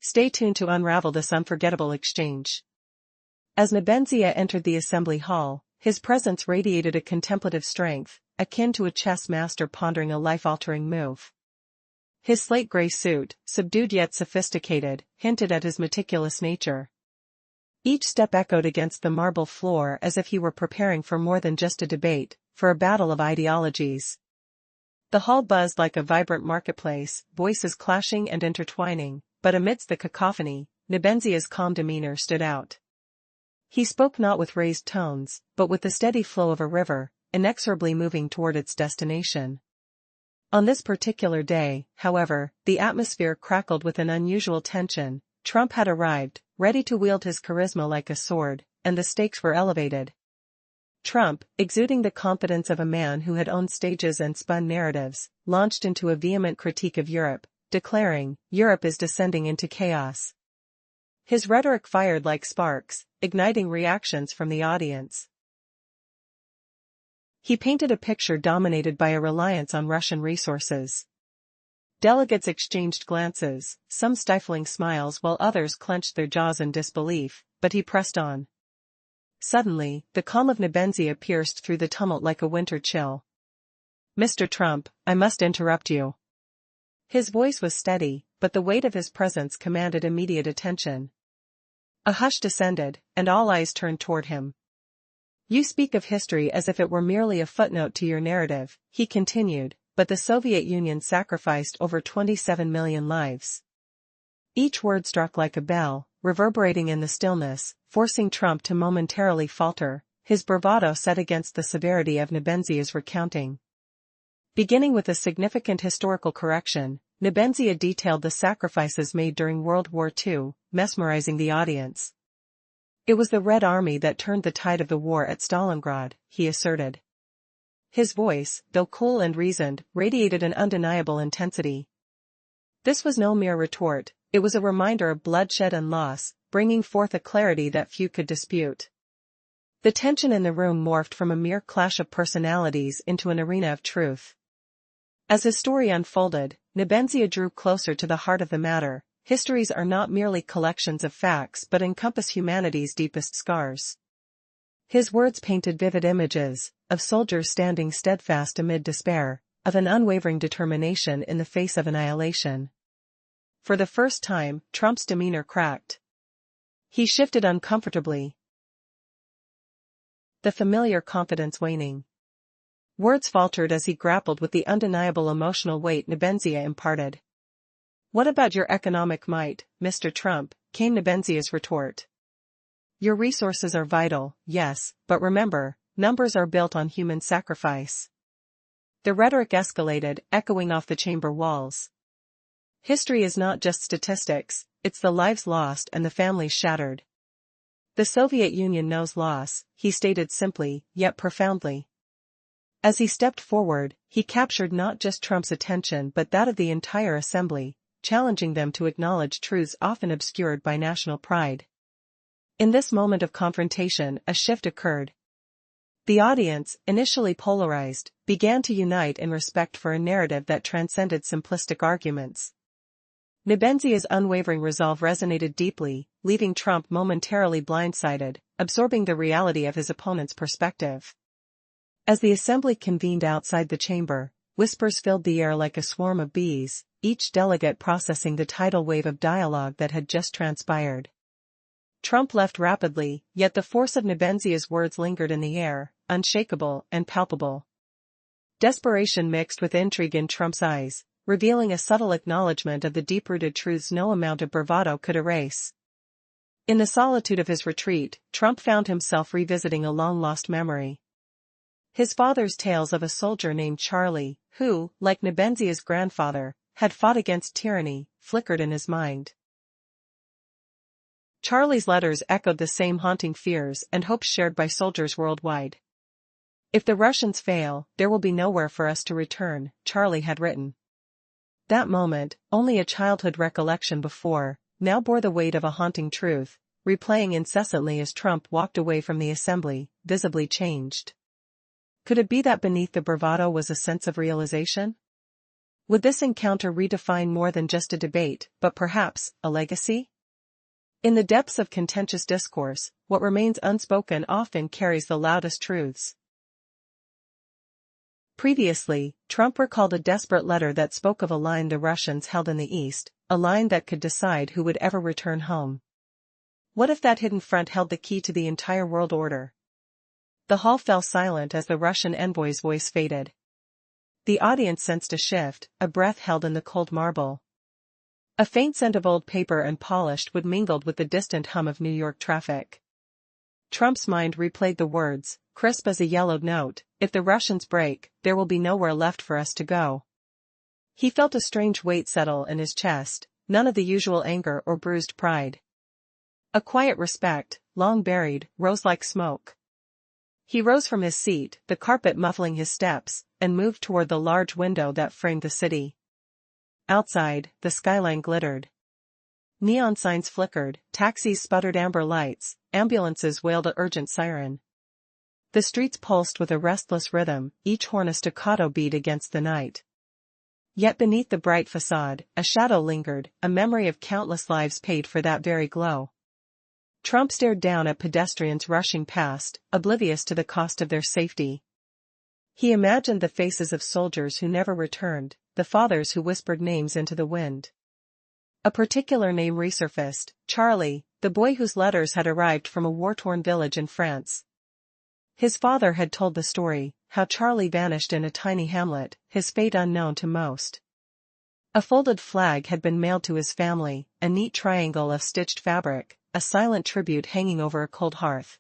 Stay tuned to unravel this unforgettable exchange. As Nebenzia entered the assembly hall, his presence radiated a contemplative strength, akin to a chess master pondering a life-altering move. His slate-gray suit, subdued yet sophisticated, hinted at his meticulous nature. Each step echoed against the marble floor as if he were preparing for more than just a debate, for a battle of ideologies. The hall buzzed like a vibrant marketplace, voices clashing and intertwining, but amidst the cacophony, Nebenzia's calm demeanor stood out. He spoke not with raised tones, but with the steady flow of a river, inexorably moving toward its destination. On this particular day, however, the atmosphere crackled with an unusual tension. Trump had arrived, ready to wield his charisma like a sword, and the stakes were elevated. Trump, exuding the confidence of a man who had owned stages and spun narratives, launched into a vehement critique of Europe, declaring, "Europe is descending into chaos." His rhetoric fired like sparks, igniting reactions from the audience. He painted a picture dominated by a reliance on Russian resources. Delegates exchanged glances, some stifling smiles while others clenched their jaws in disbelief, but he pressed on. Suddenly, the calm of Nebenzia pierced through the tumult like a winter chill. "Mr. Trump, I must interrupt you." His voice was steady, but the weight of his presence commanded immediate attention. A hush descended, and all eyes turned toward him. "You speak of history as if it were merely a footnote to your narrative," he continued, "but the Soviet Union sacrificed over 27 million lives." Each word struck like a bell, reverberating in the stillness, forcing Trump to momentarily falter, his bravado set against the severity of Nebenzia's recounting. Beginning with a significant historical correction, Nebenzia detailed the sacrifices made during World War II, mesmerizing the audience. "It was the Red Army that turned the tide of the war at Stalingrad," he asserted. His voice, though cool and reasoned, radiated an undeniable intensity. This was no mere retort, it was a reminder of bloodshed and loss, bringing forth a clarity that few could dispute. The tension in the room morphed from a mere clash of personalities into an arena of truth. As his story unfolded, Nebenzia drew closer to the heart of the matter. Histories are not merely collections of facts but encompass humanity's deepest scars. His words painted vivid images, of soldiers standing steadfast amid despair, of an unwavering determination in the face of annihilation. For the first time, Trump's demeanor cracked. He shifted uncomfortably, the familiar confidence waning. Words faltered as he grappled with the undeniable emotional weight Nebenzia imparted. "What about your economic might, Mr. Trump?" came Nebenzia's retort. "Your resources are vital, yes, but remember, numbers are built on human sacrifice." The rhetoric escalated, echoing off the chamber walls. "History is not just statistics, it's the lives lost and the families shattered." "The Soviet Union knows loss," he stated simply, yet profoundly. As he stepped forward, he captured not just Trump's attention but that of the entire assembly, challenging them to acknowledge truths often obscured by national pride. In this moment of confrontation, a shift occurred. The audience, initially polarized, began to unite in respect for a narrative that transcended simplistic arguments. Nebenzia's unwavering resolve resonated deeply, leaving Trump momentarily blindsided, absorbing the reality of his opponent's perspective. As the assembly convened outside the chamber, whispers filled the air like a swarm of bees, each delegate processing the tidal wave of dialogue that had just transpired. Trump left rapidly, yet the force of Nebenzia's words lingered in the air, unshakable and palpable. Desperation mixed with intrigue in Trump's eyes, revealing a subtle acknowledgement of the deep-rooted truths no amount of bravado could erase. In the solitude of his retreat, Trump found himself revisiting a long-lost memory. His father's tales of a soldier named Charlie, who, like Nebenzia's grandfather, had fought against tyranny, flickered in his mind. Charlie's letters echoed the same haunting fears and hopes shared by soldiers worldwide. "If the Russians fail, there will be nowhere for us to return," Charlie had written. That moment, only a childhood recollection before, now bore the weight of a haunting truth, replaying incessantly as Trump walked away from the assembly, visibly changed. Could it be that beneath the bravado was a sense of realization? Would this encounter redefine more than just a debate, but perhaps, a legacy? In the depths of contentious discourse, what remains unspoken often carries the loudest truths. Previously, Trump recalled a desperate letter that spoke of a line the Russians held in the East, a line that could decide who would ever return home. What if that hidden front held the key to the entire world order? The hall fell silent as the Russian envoy's voice faded. The audience sensed a shift, a breath held in the cold marble. A faint scent of old paper and polished wood mingled with the distant hum of New York traffic. Trump's mind replayed the words, crisp as a yellowed note, "If the Russians break, there will be nowhere left for us to go." He felt a strange weight settle in his chest, none of the usual anger or bruised pride. A quiet respect, long buried, rose like smoke. He rose from his seat, the carpet muffling his steps, and moved toward the large window that framed the city. Outside, the skyline glittered. Neon signs flickered, taxis sputtered amber lights, ambulances wailed an urgent siren. The streets pulsed with a restless rhythm, each horn a staccato beat against the night. Yet beneath the bright facade, a shadow lingered, a memory of countless lives paid for that very glow. Trump stared down at pedestrians rushing past, oblivious to the cost of their safety. He imagined the faces of soldiers who never returned, the fathers who whispered names into the wind. A particular name resurfaced, Charlie, the boy whose letters had arrived from a war-torn village in France. His father had told the story, how Charlie vanished in a tiny hamlet, his fate unknown to most. A folded flag had been mailed to his family, a neat triangle of stitched fabric, a silent tribute hanging over a cold hearth.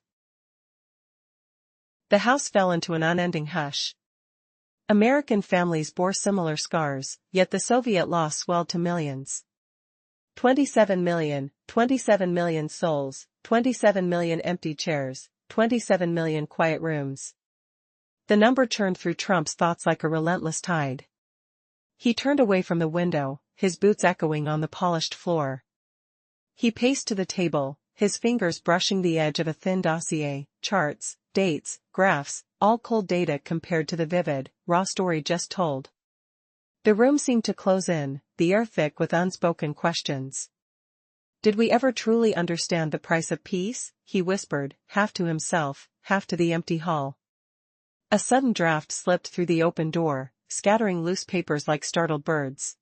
The house fell into an unending hush. American families bore similar scars, yet the Soviet loss swelled to millions. 27 million souls, 27 million empty chairs, 27 million quiet rooms. The number churned through Trump's thoughts like a relentless tide. He turned away from the window, his boots echoing on the polished floor. He paced to the table, his fingers brushing the edge of a thin dossier, charts, dates, graphs, all cold data compared to the vivid, raw story just told. The room seemed to close in, the air thick with unspoken questions. "Did we ever truly understand the price of peace?" he whispered, half to himself, half to the empty hall. A sudden draft slipped through the open door, scattering loose papers like startled birds.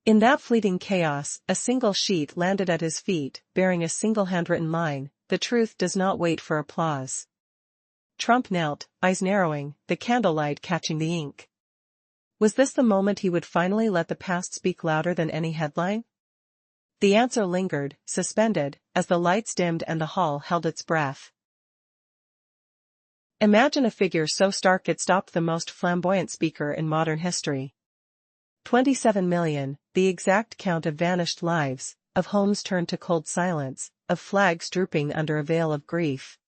In that fleeting chaos, a single sheet landed at his feet, bearing a single handwritten line, "The truth does not wait for applause." Trump knelt, eyes narrowing, the candlelight catching the ink. Was this the moment he would finally let the past speak louder than any headline? The answer lingered, suspended, as the lights dimmed and the hall held its breath. Imagine a figure so stark it stopped the most flamboyant speaker in modern history. 27 million, the exact count of vanished lives, of homes turned to cold silence, of flags drooping under a veil of grief.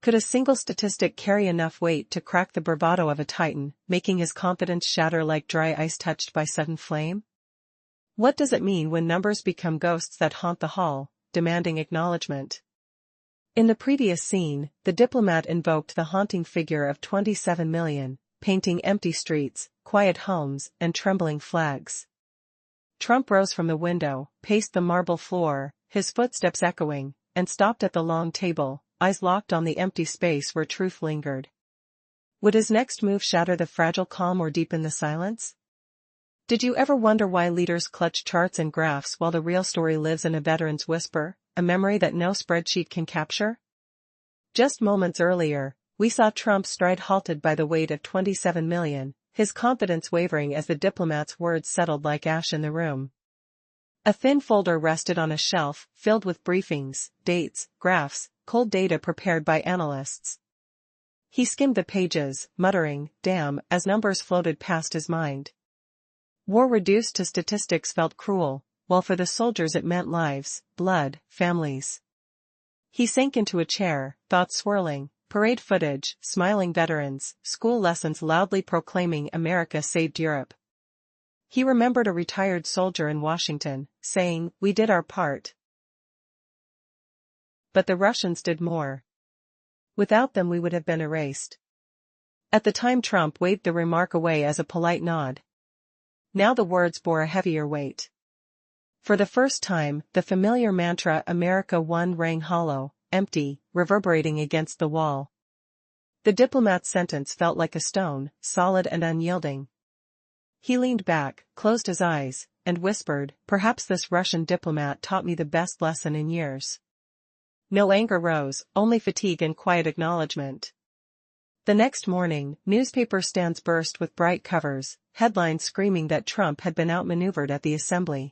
Could a single statistic carry enough weight to crack the bravado of a titan, making his confidence shatter like dry ice touched by sudden flame? What does it mean when numbers become ghosts that haunt the hall, demanding acknowledgement? In the previous scene, the diplomat invoked the haunting figure of 27 million, painting empty streets, quiet homes, and trembling flags. Trump rose from the window, paced the marble floor, his footsteps echoing, and stopped at the long table, eyes locked on the empty space where truth lingered. Would his next move shatter the fragile calm or deepen the silence? Did you ever wonder why leaders clutch charts and graphs while the real story lives in a veteran's whisper, a memory that no spreadsheet can capture? Just moments earlier, we saw Trump stride halted by the weight of 27 million, his confidence wavering as the diplomat's words settled like ash in the room. A thin folder rested on a shelf, filled with briefings, dates, graphs, cold data prepared by analysts. He skimmed the pages, muttering, "Damn," as numbers floated past his mind. War reduced to statistics felt cruel, while for the soldiers it meant lives, blood, families. He sank into a chair, thoughts swirling, parade footage, smiling veterans, school lessons loudly proclaiming America saved Europe. He remembered a retired soldier in Washington, saying, "We did our part. But the Russians did more. Without them we would have been erased." At the time Trump waved the remark away as a polite nod. Now the words bore a heavier weight. For the first time, the familiar mantra "America One" rang hollow, empty, reverberating against the wall. The diplomat's sentence felt like a stone, solid and unyielding. He leaned back, closed his eyes, and whispered, "Perhaps this Russian diplomat taught me the best lesson in years." No anger rose, only fatigue and quiet acknowledgement. The next morning, newspaper stands burst with bright covers, headlines screaming that Trump had been outmaneuvered at the assembly.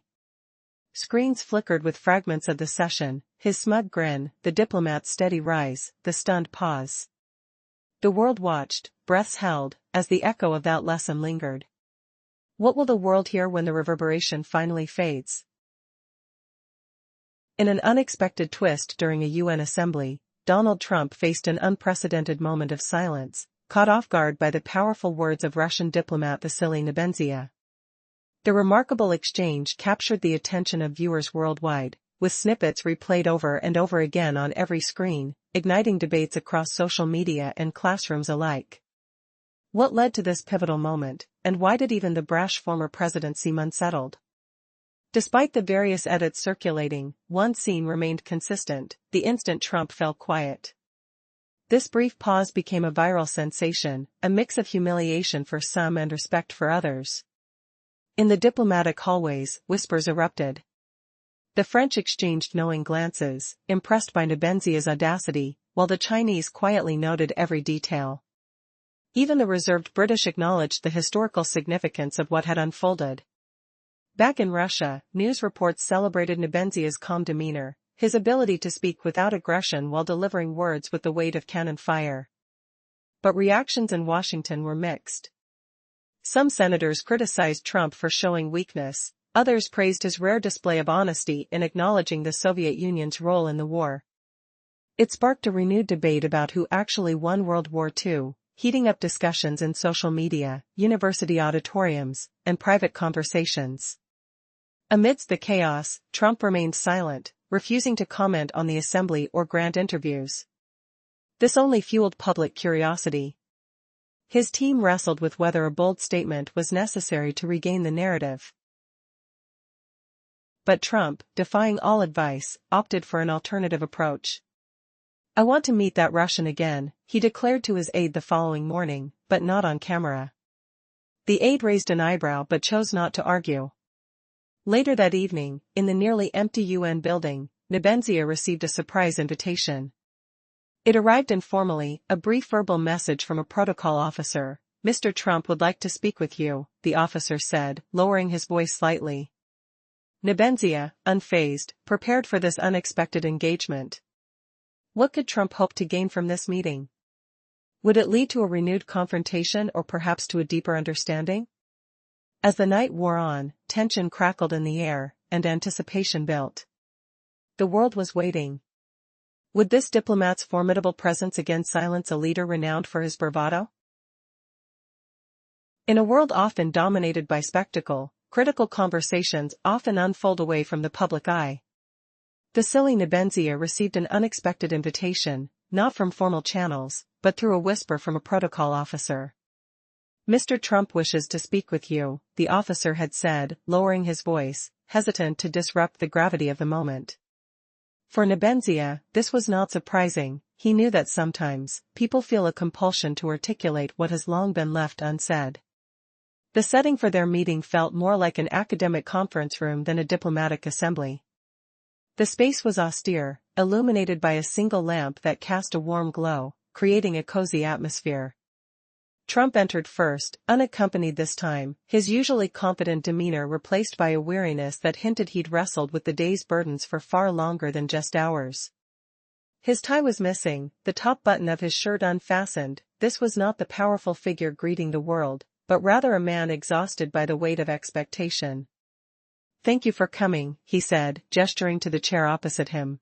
Screens flickered with fragments of the session, his smug grin, the diplomat's steady rise, the stunned pause. The world watched, breaths held, as the echo of that lesson lingered. What will the world hear when the reverberation finally fades? In an unexpected twist during a UN assembly, Donald Trump faced an unprecedented moment of silence, caught off guard by the powerful words of Russian diplomat Vasily Nebenzia. The remarkable exchange captured the attention of viewers worldwide, with snippets replayed over and over again on every screen, igniting debates across social media and classrooms alike. What led to this pivotal moment, and why did even the brash former president seem unsettled? Despite the various edits circulating, one scene remained consistent: the instant Trump fell quiet. This brief pause became a viral sensation, a mix of humiliation for some and respect for others. In the diplomatic hallways, whispers erupted. The French exchanged knowing glances, impressed by Nebenzia's audacity, while the Chinese quietly noted every detail. Even the reserved British acknowledged the historical significance of what had unfolded. Back in Russia, news reports celebrated Nebenzia's calm demeanor, his ability to speak without aggression while delivering words with the weight of cannon fire. But reactions in Washington were mixed. Some senators criticized Trump for showing weakness, others praised his rare display of honesty in acknowledging the Soviet Union's role in the war. It sparked a renewed debate about who actually won World War II, heating up discussions in social media, university auditoriums, and private conversations. Amidst the chaos, Trump remained silent, refusing to comment on the assembly or grant interviews. This only fueled public curiosity. His team wrestled with whether a bold statement was necessary to regain the narrative. But Trump, defying all advice, opted for an alternative approach. "I want to meet that Russian again," he declared to his aide the following morning, but not on camera. The aide raised an eyebrow but chose not to argue. Later that evening, in the nearly empty UN building, Nebenzia received a surprise invitation. It arrived informally, a brief verbal message from a protocol officer. "Mr. Trump would like to speak with you," the officer said, lowering his voice slightly. Nebenzia, unfazed, prepared for this unexpected engagement. What could Trump hope to gain from this meeting? Would it lead to a renewed confrontation or perhaps to a deeper understanding? As the night wore on, tension crackled in the air, and anticipation built. The world was waiting. Would this diplomat's formidable presence again silence a leader renowned for his bravado? In a world often dominated by spectacle, critical conversations often unfold away from the public eye. Vasily Nebenzia received an unexpected invitation, not from formal channels, but through a whisper from a protocol officer. "Mr. Trump wishes to speak with you," the officer had said, lowering his voice, hesitant to disrupt the gravity of the moment. For Nebenzia, this was not surprising. He knew that sometimes, people feel a compulsion to articulate what has long been left unsaid. The setting for their meeting felt more like an academic conference room than a diplomatic assembly. The space was austere, illuminated by a single lamp that cast a warm glow, creating a cozy atmosphere. Trump entered first, unaccompanied this time, his usually confident demeanor replaced by a weariness that hinted he'd wrestled with the day's burdens for far longer than just hours. His tie was missing, the top button of his shirt unfastened. This was not the powerful figure greeting the world, but rather a man exhausted by the weight of expectation. "Thank you for coming," he said, gesturing to the chair opposite him.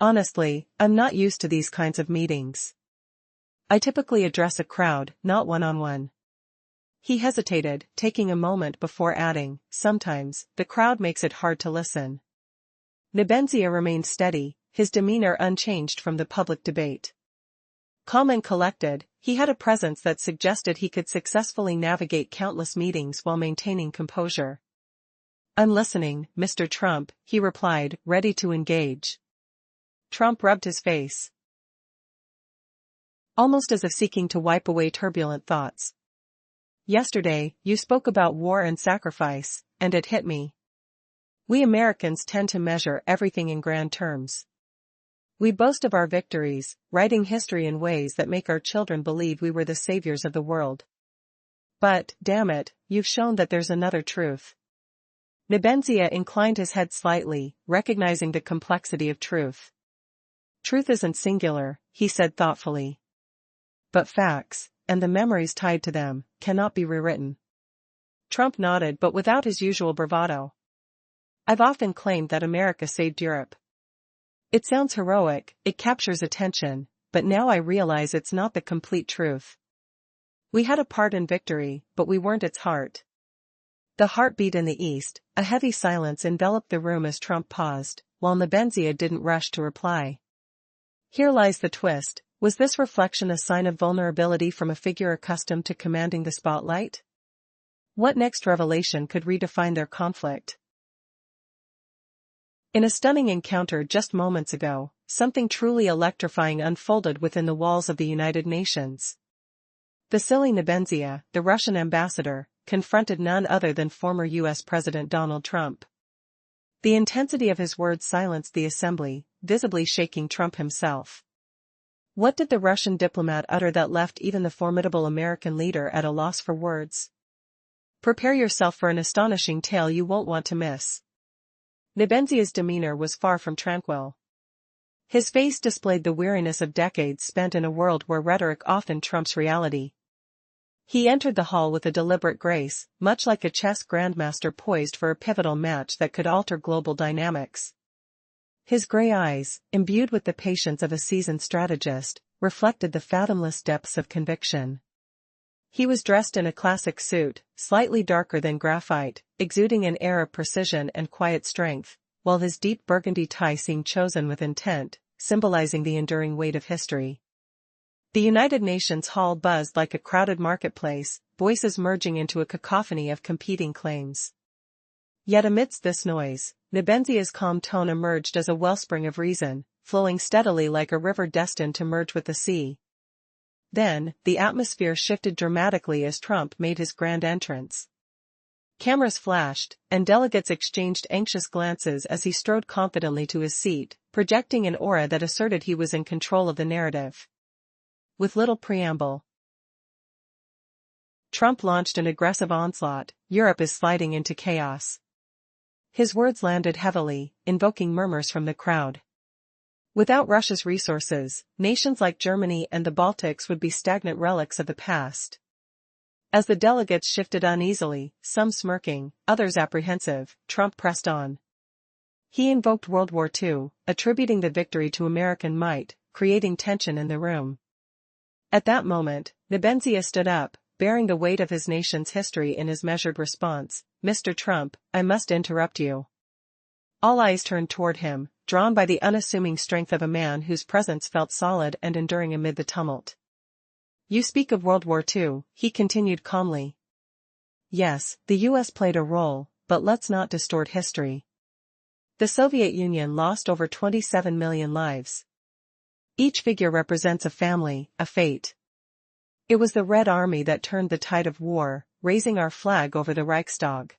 "Honestly, I'm not used to these kinds of meetings. I typically address a crowd, not one-on-one." He hesitated, taking a moment before adding, "Sometimes, the crowd makes it hard to listen." Nebenzia remained steady, his demeanor unchanged from the public debate. Calm and collected, he had a presence that suggested he could successfully navigate countless meetings while maintaining composure. I'm listening, Mr. Trump, he replied, ready to engage. Trump rubbed his face, almost as if seeking to wipe away turbulent thoughts. Yesterday, you spoke about war and sacrifice, and it hit me. We Americans tend to measure everything in grand terms. We boast of our victories, writing history in ways that make our children believe we were the saviors of the world. But, damn it, you've shown that there's another truth. Nebenzia inclined his head slightly, recognizing the complexity of truth. Truth isn't singular, he said thoughtfully. But facts, and the memories tied to them, cannot be rewritten. Trump nodded, but without his usual bravado. I've often claimed that America saved Europe. It sounds heroic, it captures attention, but now I realize it's not the complete truth. We had a part in victory, but we weren't its heart. The heart beat in the east. A heavy silence enveloped the room as Trump paused, while Nebenzia didn't rush to reply. Here lies the twist. Was this reflection a sign of vulnerability from a figure accustomed to commanding the spotlight? What next revelation could redefine their conflict? In a stunning encounter just moments ago, something truly electrifying unfolded within the walls of the United Nations. Vasily Nebenzia, the Russian ambassador, confronted none other than former U.S. President Donald Trump. The intensity of his words silenced the assembly, visibly shaking Trump himself. What did the Russian diplomat utter that left even the formidable American leader at a loss for words? Prepare yourself for an astonishing tale you won't want to miss. Nebenzia's demeanor was far from tranquil. His face displayed the weariness of decades spent in a world where rhetoric often trumps reality. He entered the hall with a deliberate grace, much like a chess grandmaster poised for a pivotal match that could alter global dynamics. His gray eyes, imbued with the patience of a seasoned strategist, reflected the fathomless depths of conviction. He was dressed in a classic suit, slightly darker than graphite, exuding an air of precision and quiet strength, while his deep burgundy tie seemed chosen with intent, symbolizing the enduring weight of history. The United Nations hall buzzed like a crowded marketplace, voices merging into a cacophony of competing claims. Yet amidst this noise, Nebenzia's calm tone emerged as a wellspring of reason, flowing steadily like a river destined to merge with the sea. Then, the atmosphere shifted dramatically as Trump made his grand entrance. Cameras flashed, and delegates exchanged anxious glances as he strode confidently to his seat, projecting an aura that asserted he was in control of the narrative. With little preamble, Trump launched an aggressive onslaught. Europe is sliding into chaos. His words landed heavily, invoking murmurs from the crowd. Without Russia's resources, nations like Germany and the Baltics would be stagnant relics of the past. As the delegates shifted uneasily, some smirking, others apprehensive, Trump pressed on. He invoked World War II, attributing the victory to American might, creating tension in the room. At that moment, Nebenzia stood up, bearing the weight of his nation's history in his measured response. Mr. Trump, I must interrupt you. All eyes turned toward him, drawn by the unassuming strength of a man whose presence felt solid and enduring amid the tumult. You speak of World War II, he continued calmly. Yes, the U.S. played a role, but let's not distort history. The Soviet Union lost over 27 million lives. Each figure represents a family, a fate. It was the Red Army that turned the tide of war, raising our flag over the Reichstag.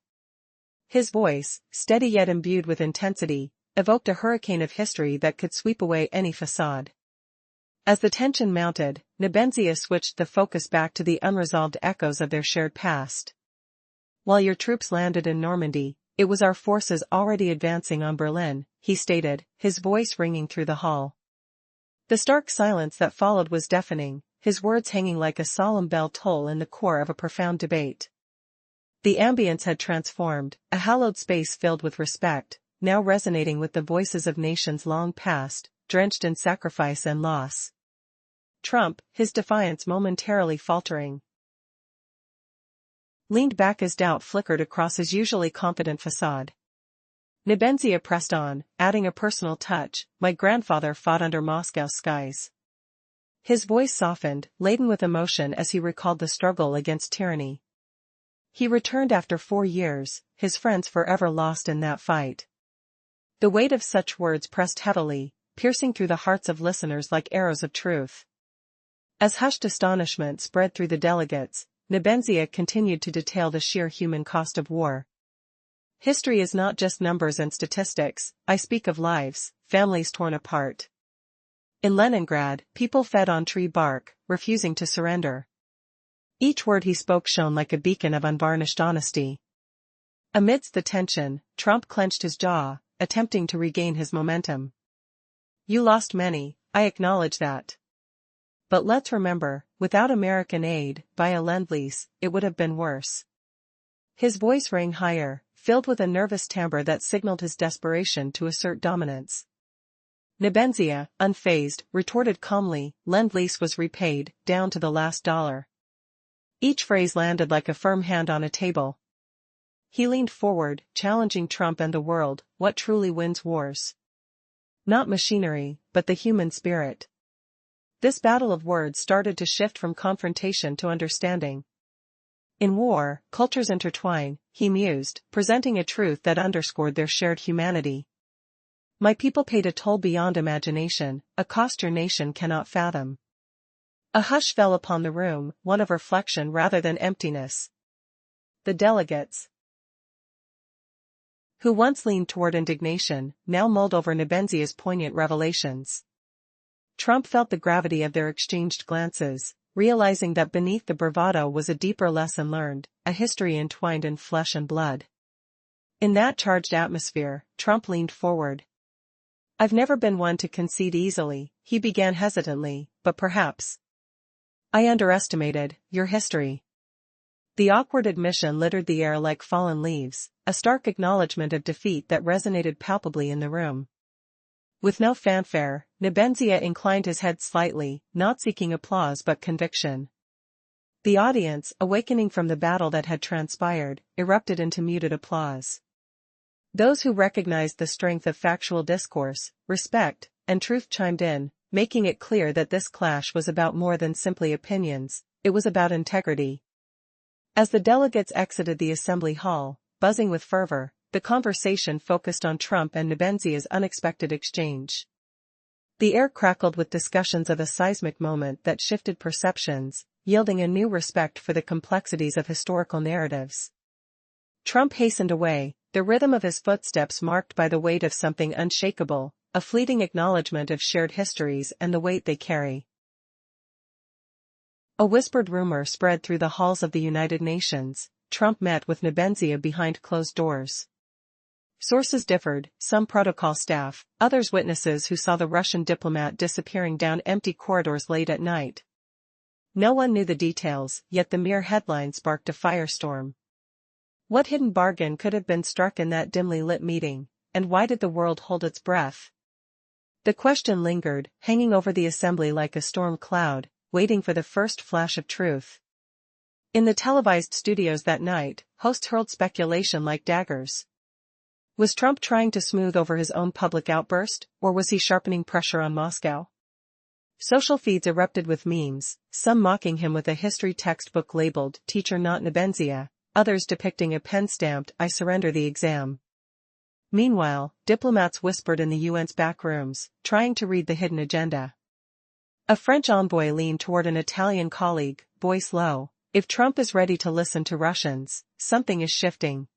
His voice, steady yet imbued with intensity, evoked a hurricane of history that could sweep away any facade. As the tension mounted, Nebenzia switched the focus back to the unresolved echoes of their shared past. While your troops landed in Normandy, it was our forces already advancing on Berlin, he stated, his voice ringing through the hall. The stark silence that followed was deafening, his words hanging like a solemn bell toll in the core of a profound debate. The ambience had transformed, a hallowed space filled with respect, now resonating with the voices of nations long past, drenched in sacrifice and loss. Trump, his defiance momentarily faltering, leaned back as doubt flickered across his usually confident facade. Nebenzia pressed on, adding a personal touch, my grandfather fought under Moscow's skies. His voice softened, laden with emotion as he recalled the struggle against tyranny. He returned after 4 years, his friends forever lost in that fight. The weight of such words pressed heavily, piercing through the hearts of listeners like arrows of truth. As hushed astonishment spread through the delegates, Nebenzia continued to detail the sheer human cost of war. History is not just numbers and statistics, I speak of lives, families torn apart. In Leningrad, people fed on tree bark, refusing to surrender. Each word he spoke shone like a beacon of unvarnished honesty. Amidst the tension, Trump clenched his jaw, attempting to regain his momentum. You lost many, I acknowledge that. But let's remember, without American aid, via Lend-Lease, it would have been worse. His voice rang higher, filled with a nervous timbre that signaled his desperation to assert dominance. Nebenzia, unfazed, retorted calmly, Lend-Lease was repaid, down to the last dollar. Each phrase landed like a firm hand on a table. He leaned forward, challenging Trump and the world, what truly wins wars? Not machinery, but the human spirit. This battle of words started to shift from confrontation to understanding. In war, cultures intertwine, he mused, presenting a truth that underscored their shared humanity. My people paid a toll beyond imagination, a cost your nation cannot fathom. A hush fell upon the room, one of reflection rather than emptiness. The delegates, who once leaned toward indignation, now mulled over Nebenzia's poignant revelations. Trump felt the gravity of their exchanged glances, realizing that beneath the bravado was a deeper lesson learned, a history entwined in flesh and blood. In that charged atmosphere, Trump leaned forward. I've never been one to concede easily, he began hesitantly, but perhaps I underestimated your history. The awkward admission littered the air like fallen leaves, a stark acknowledgement of defeat that resonated palpably in the room. With no fanfare, Nebenzia inclined his head slightly, not seeking applause but conviction. The audience, awakening from the battle that had transpired, erupted into muted applause. Those who recognized the strength of factual discourse, respect, and truth chimed in, making it clear that this clash was about more than simply opinions, it was about integrity. As the delegates exited the assembly hall, buzzing with fervor, the conversation focused on Trump and Nebenzia's unexpected exchange. The air crackled with discussions of a seismic moment that shifted perceptions, yielding a new respect for the complexities of historical narratives. Trump hastened away, the rhythm of his footsteps marked by the weight of something unshakable, a fleeting acknowledgement of shared histories and the weight they carry. A whispered rumor spread through the halls of the United Nations. Trump met with Nebenzia behind closed doors. Sources differed, some protocol staff, others witnesses who saw the Russian diplomat disappearing down empty corridors late at night. No one knew the details, yet the mere headline sparked a firestorm. What hidden bargain could have been struck in that dimly lit meeting, and why did the world hold its breath? The question lingered, hanging over the assembly like a storm cloud, waiting for the first flash of truth. In the televised studios that night, hosts hurled speculation like daggers. Was Trump trying to smooth over his own public outburst, or was he sharpening pressure on Moscow? Social feeds erupted with memes, some mocking him with a history textbook labeled "Teacher Not Nebenzia," others depicting a pen-stamped "I surrender the exam." Meanwhile, diplomats whispered in the UN's back rooms, trying to read the hidden agenda. A French envoy leaned toward an Italian colleague, voice low, "If Trump is ready to listen to Russians, something is shifting."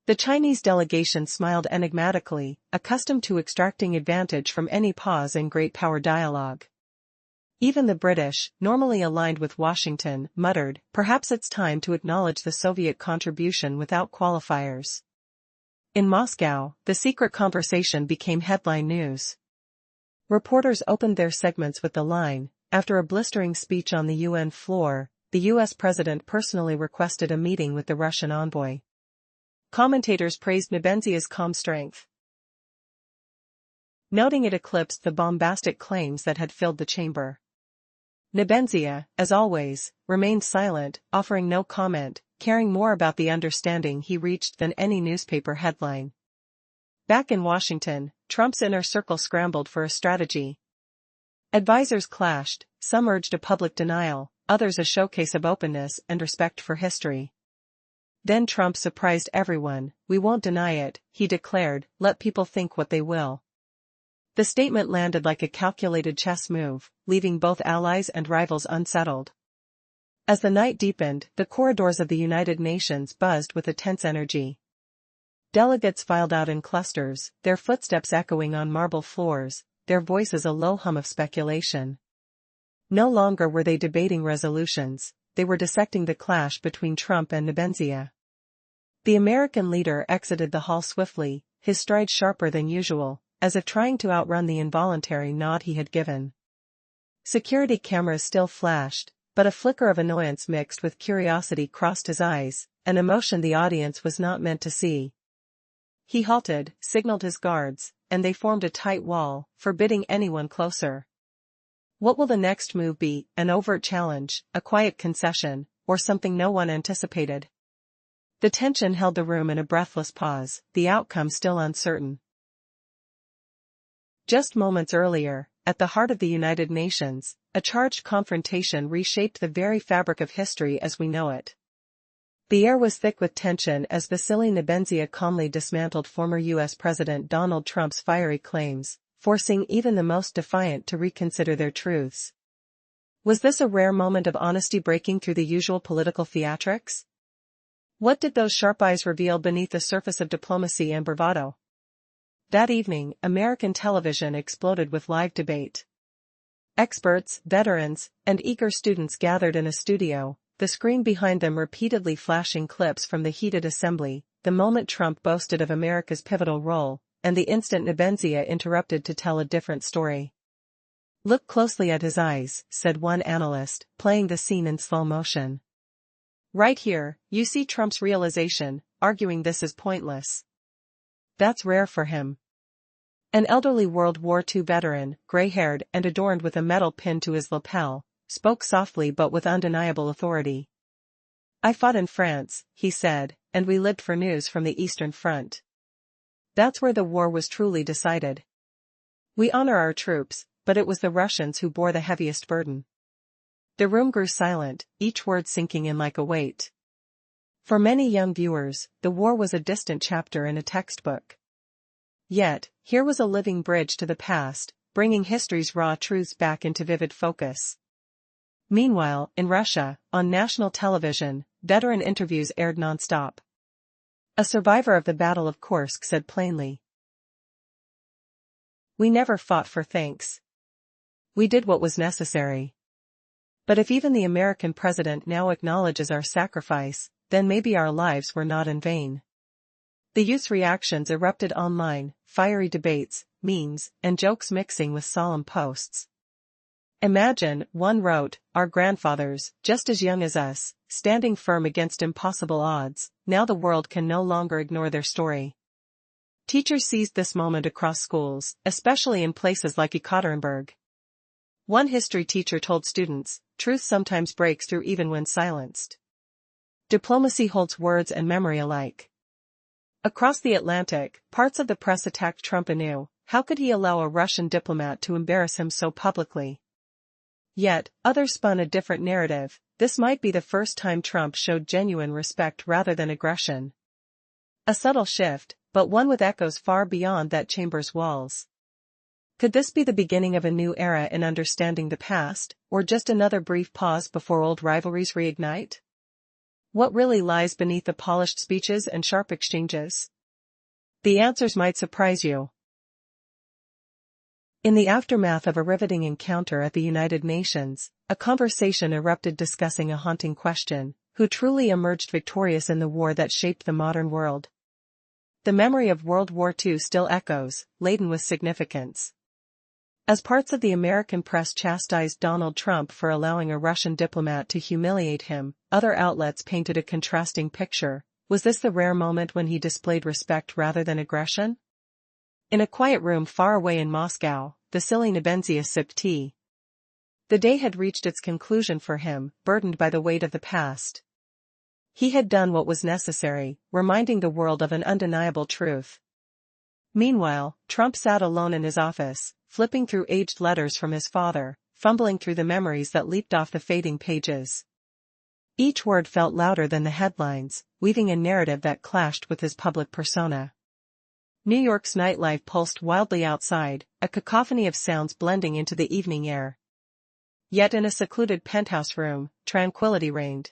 The Chinese delegation smiled enigmatically, accustomed to extracting advantage from any pause in great power dialogue. Even the British, normally aligned with Washington, muttered, "Perhaps it's time to acknowledge the Soviet contribution without qualifiers." In Moscow, the secret conversation became headline news. Reporters opened their segments with the line, "After a blistering speech on the UN floor, the US president personally requested a meeting with the Russian envoy." Commentators praised Nebenzia's calm strength, noting it eclipsed the bombastic claims that had filled the chamber. Nebenzia, as always, remained silent, offering no comment, caring more about the understanding he reached than any newspaper headline. Back in Washington, Trump's inner circle scrambled for a strategy. Advisors clashed, some urged a public denial, others a showcase of openness and respect for history. Then Trump surprised everyone. "We won't deny it," he declared, "let people think what they will." The statement landed like a calculated chess move, leaving both allies and rivals unsettled. As the night deepened, the corridors of the United Nations buzzed with a tense energy. Delegates filed out in clusters, their footsteps echoing on marble floors, their voices a low hum of speculation. No longer were they debating resolutions, they were dissecting the clash between Trump and Nebenzia. The American leader exited the hall swiftly, his stride sharper than usual, as if trying to outrun the involuntary nod he had given. Security cameras still flashed, but a flicker of annoyance mixed with curiosity crossed his eyes, an emotion the audience was not meant to see. He halted, signaled his guards, and they formed a tight wall, forbidding anyone closer. What will the next move be? An overt challenge, a quiet concession, or something no one anticipated? The tension held the room in a breathless pause, the outcome still uncertain. Just moments earlier, at the heart of the United Nations, a charged confrontation reshaped the very fabric of history as we know it. The air was thick with tension as Vasily Nebenzia calmly dismantled former U.S. President Donald Trump's fiery claims, forcing even the most defiant to reconsider their truths. Was this a rare moment of honesty breaking through the usual political theatrics? What did those sharp eyes reveal beneath the surface of diplomacy and bravado? That evening, American television exploded with live debate. Experts, veterans, and eager students gathered in a studio, the screen behind them repeatedly flashing clips from the heated assembly, the moment Trump boasted of America's pivotal role, and the instant Nebenzia interrupted to tell a different story. "Look closely at his eyes," said one analyst, playing the scene in slow motion. "Right here, you see Trump's realization, arguing this is pointless. That's rare for him." An elderly World War II veteran, gray-haired and adorned with a metal pin to his lapel, spoke softly but with undeniable authority. "I fought in France," he said, "and we lived for news from the Eastern Front. That's where the war was truly decided. We honor our troops, but it was the Russians who bore the heaviest burden." The room grew silent, each word sinking in like a weight. For many young viewers, the war was a distant chapter in a textbook. Yet, here was a living bridge to the past, bringing history's raw truths back into vivid focus. Meanwhile, in Russia, on national television, veteran interviews aired non-stop. A survivor of the Battle of Kursk said plainly, "We never fought for thanks. We did what was necessary. But if even the American president now acknowledges our sacrifice, then maybe our lives were not in vain." The youth's reactions erupted online, fiery debates, memes, and jokes mixing with solemn posts. "Imagine," one wrote, "our grandfathers, just as young as us, standing firm against impossible odds. Now the world can no longer ignore their story." Teachers seized this moment across schools, especially in places like Ekaterinburg. One history teacher told students, "Truth sometimes breaks through even when silenced. Diplomacy holds words and memory alike." Across the Atlantic, parts of the press attacked Trump anew. How could he allow a Russian diplomat to embarrass him so publicly? Yet, others spun a different narrative. This might be the first time Trump showed genuine respect rather than aggression. A subtle shift, but one with echoes far beyond that chamber's walls. Could this be the beginning of a new era in understanding the past, or just another brief pause before old rivalries reignite? What really lies beneath the polished speeches and sharp exchanges? The answers might surprise you. In the aftermath of a riveting encounter at the United Nations, a conversation erupted discussing a haunting question: who truly emerged victorious in the war that shaped the modern world? The memory of World War II still echoes, laden with significance. As parts of the American press chastised Donald Trump for allowing a Russian diplomat to humiliate him, other outlets painted a contrasting picture. Was this the rare moment when he displayed respect rather than aggression? In a quiet room far away in Moscow, Vasily Nebenzia sipped tea. The day had reached its conclusion for him, burdened by the weight of the past. He had done what was necessary, reminding the world of an undeniable truth. Meanwhile, Trump sat alone in his office, flipping through aged letters from his father, fumbling through the memories that leaped off the fading pages. Each word felt louder than the headlines, weaving a narrative that clashed with his public persona. New York's nightlife pulsed wildly outside, a cacophony of sounds blending into the evening air. Yet in a secluded penthouse room, tranquility reigned.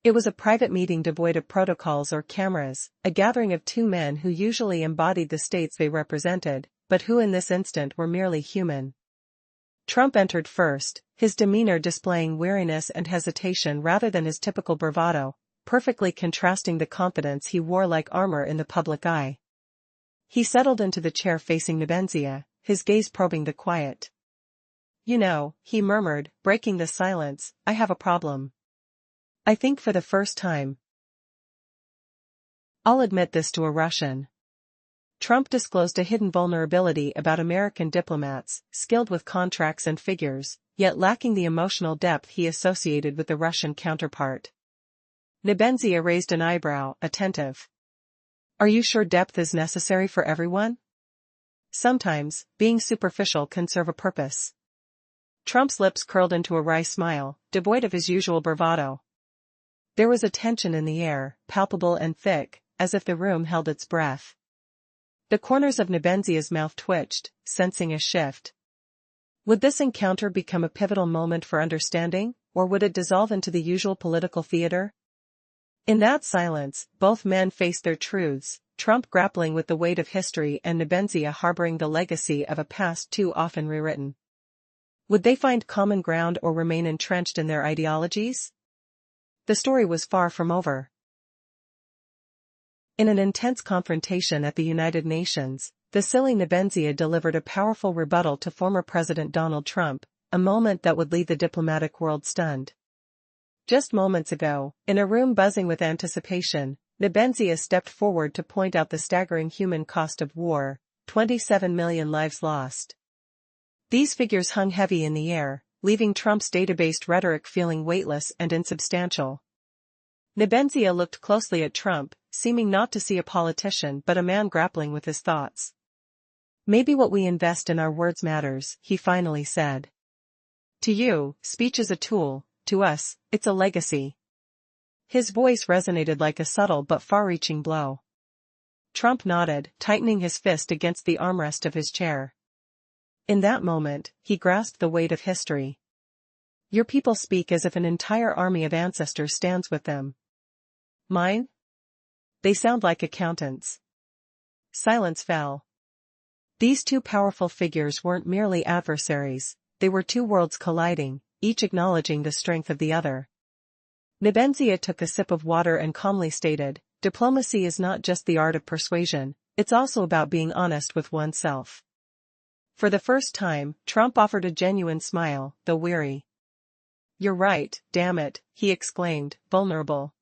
It was a private meeting devoid of protocols or cameras, a gathering of two men who usually embodied the states they represented, but who in this instant were merely human. Trump entered first, his demeanor displaying weariness and hesitation rather than his typical bravado, perfectly contrasting the confidence he wore like armor in the public eye. He settled into the chair facing Nebenzia, his gaze probing the quiet. "You know," he murmured, breaking the silence, "I have a problem. I think for the first time I'll admit this to a Russian." Trump disclosed a hidden vulnerability about American diplomats, skilled with contracts and figures, yet lacking the emotional depth he associated with the Russian counterpart. Nebenzia raised an eyebrow, attentive. "Are you sure depth is necessary for everyone? Sometimes, being superficial can serve a purpose." Trump's lips curled into a wry smile, devoid of his usual bravado. There was a tension in the air, palpable and thick, as if the room held its breath. The corners of Nebenzia's mouth twitched, sensing a shift. Would this encounter become a pivotal moment for understanding, or would it dissolve into the usual political theater? In that silence, both men faced their truths, Trump grappling with the weight of history and Nebenzia harboring the legacy of a past too often rewritten. Would they find common ground or remain entrenched in their ideologies? The story was far from over. In an intense confrontation at the United Nations, the silly Nebenzia delivered a powerful rebuttal to former President Donald Trump, a moment that would leave the diplomatic world stunned. Just moments ago, in a room buzzing with anticipation, Nebenzia stepped forward to point out the staggering human cost of war, 27 million lives lost. These figures hung heavy in the air, leaving Trump's data-based rhetoric feeling weightless and insubstantial. Nebenzia looked closely at Trump, seeming not to see a politician but a man grappling with his thoughts. "Maybe what we invest in our words matters," he finally said. "To you, speech is a tool, to us, it's a legacy." His voice resonated like a subtle but far-reaching blow. Trump nodded, tightening his fist against the armrest of his chair. In that moment, he grasped the weight of history. Your people speak as if an entire army of ancestors stands with them. Mine? They sound like accountants. Silence fell. These two powerful figures weren't merely adversaries, they were two worlds colliding, each acknowledging the strength of the other. Nebenzia took a sip of water and calmly stated, "Diplomacy is not just the art of persuasion, it's also about being honest with oneself." For the first time, Trump offered a genuine smile, though weary. "You're right, damn it," he exclaimed, vulnerable.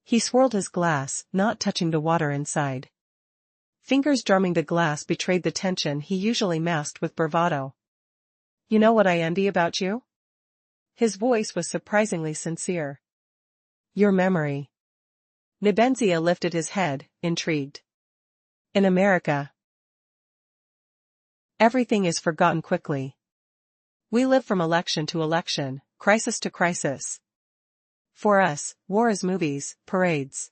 He swirled his glass, not touching the water inside. Fingers drumming the glass betrayed the tension he usually masked with bravado. "You know what I envy about you?" His voice was surprisingly sincere. "Your memory." Nebenzia lifted his head, intrigued. "In America, everything is forgotten quickly. We live from election to election, crisis to crisis. For us, war is movies, parades.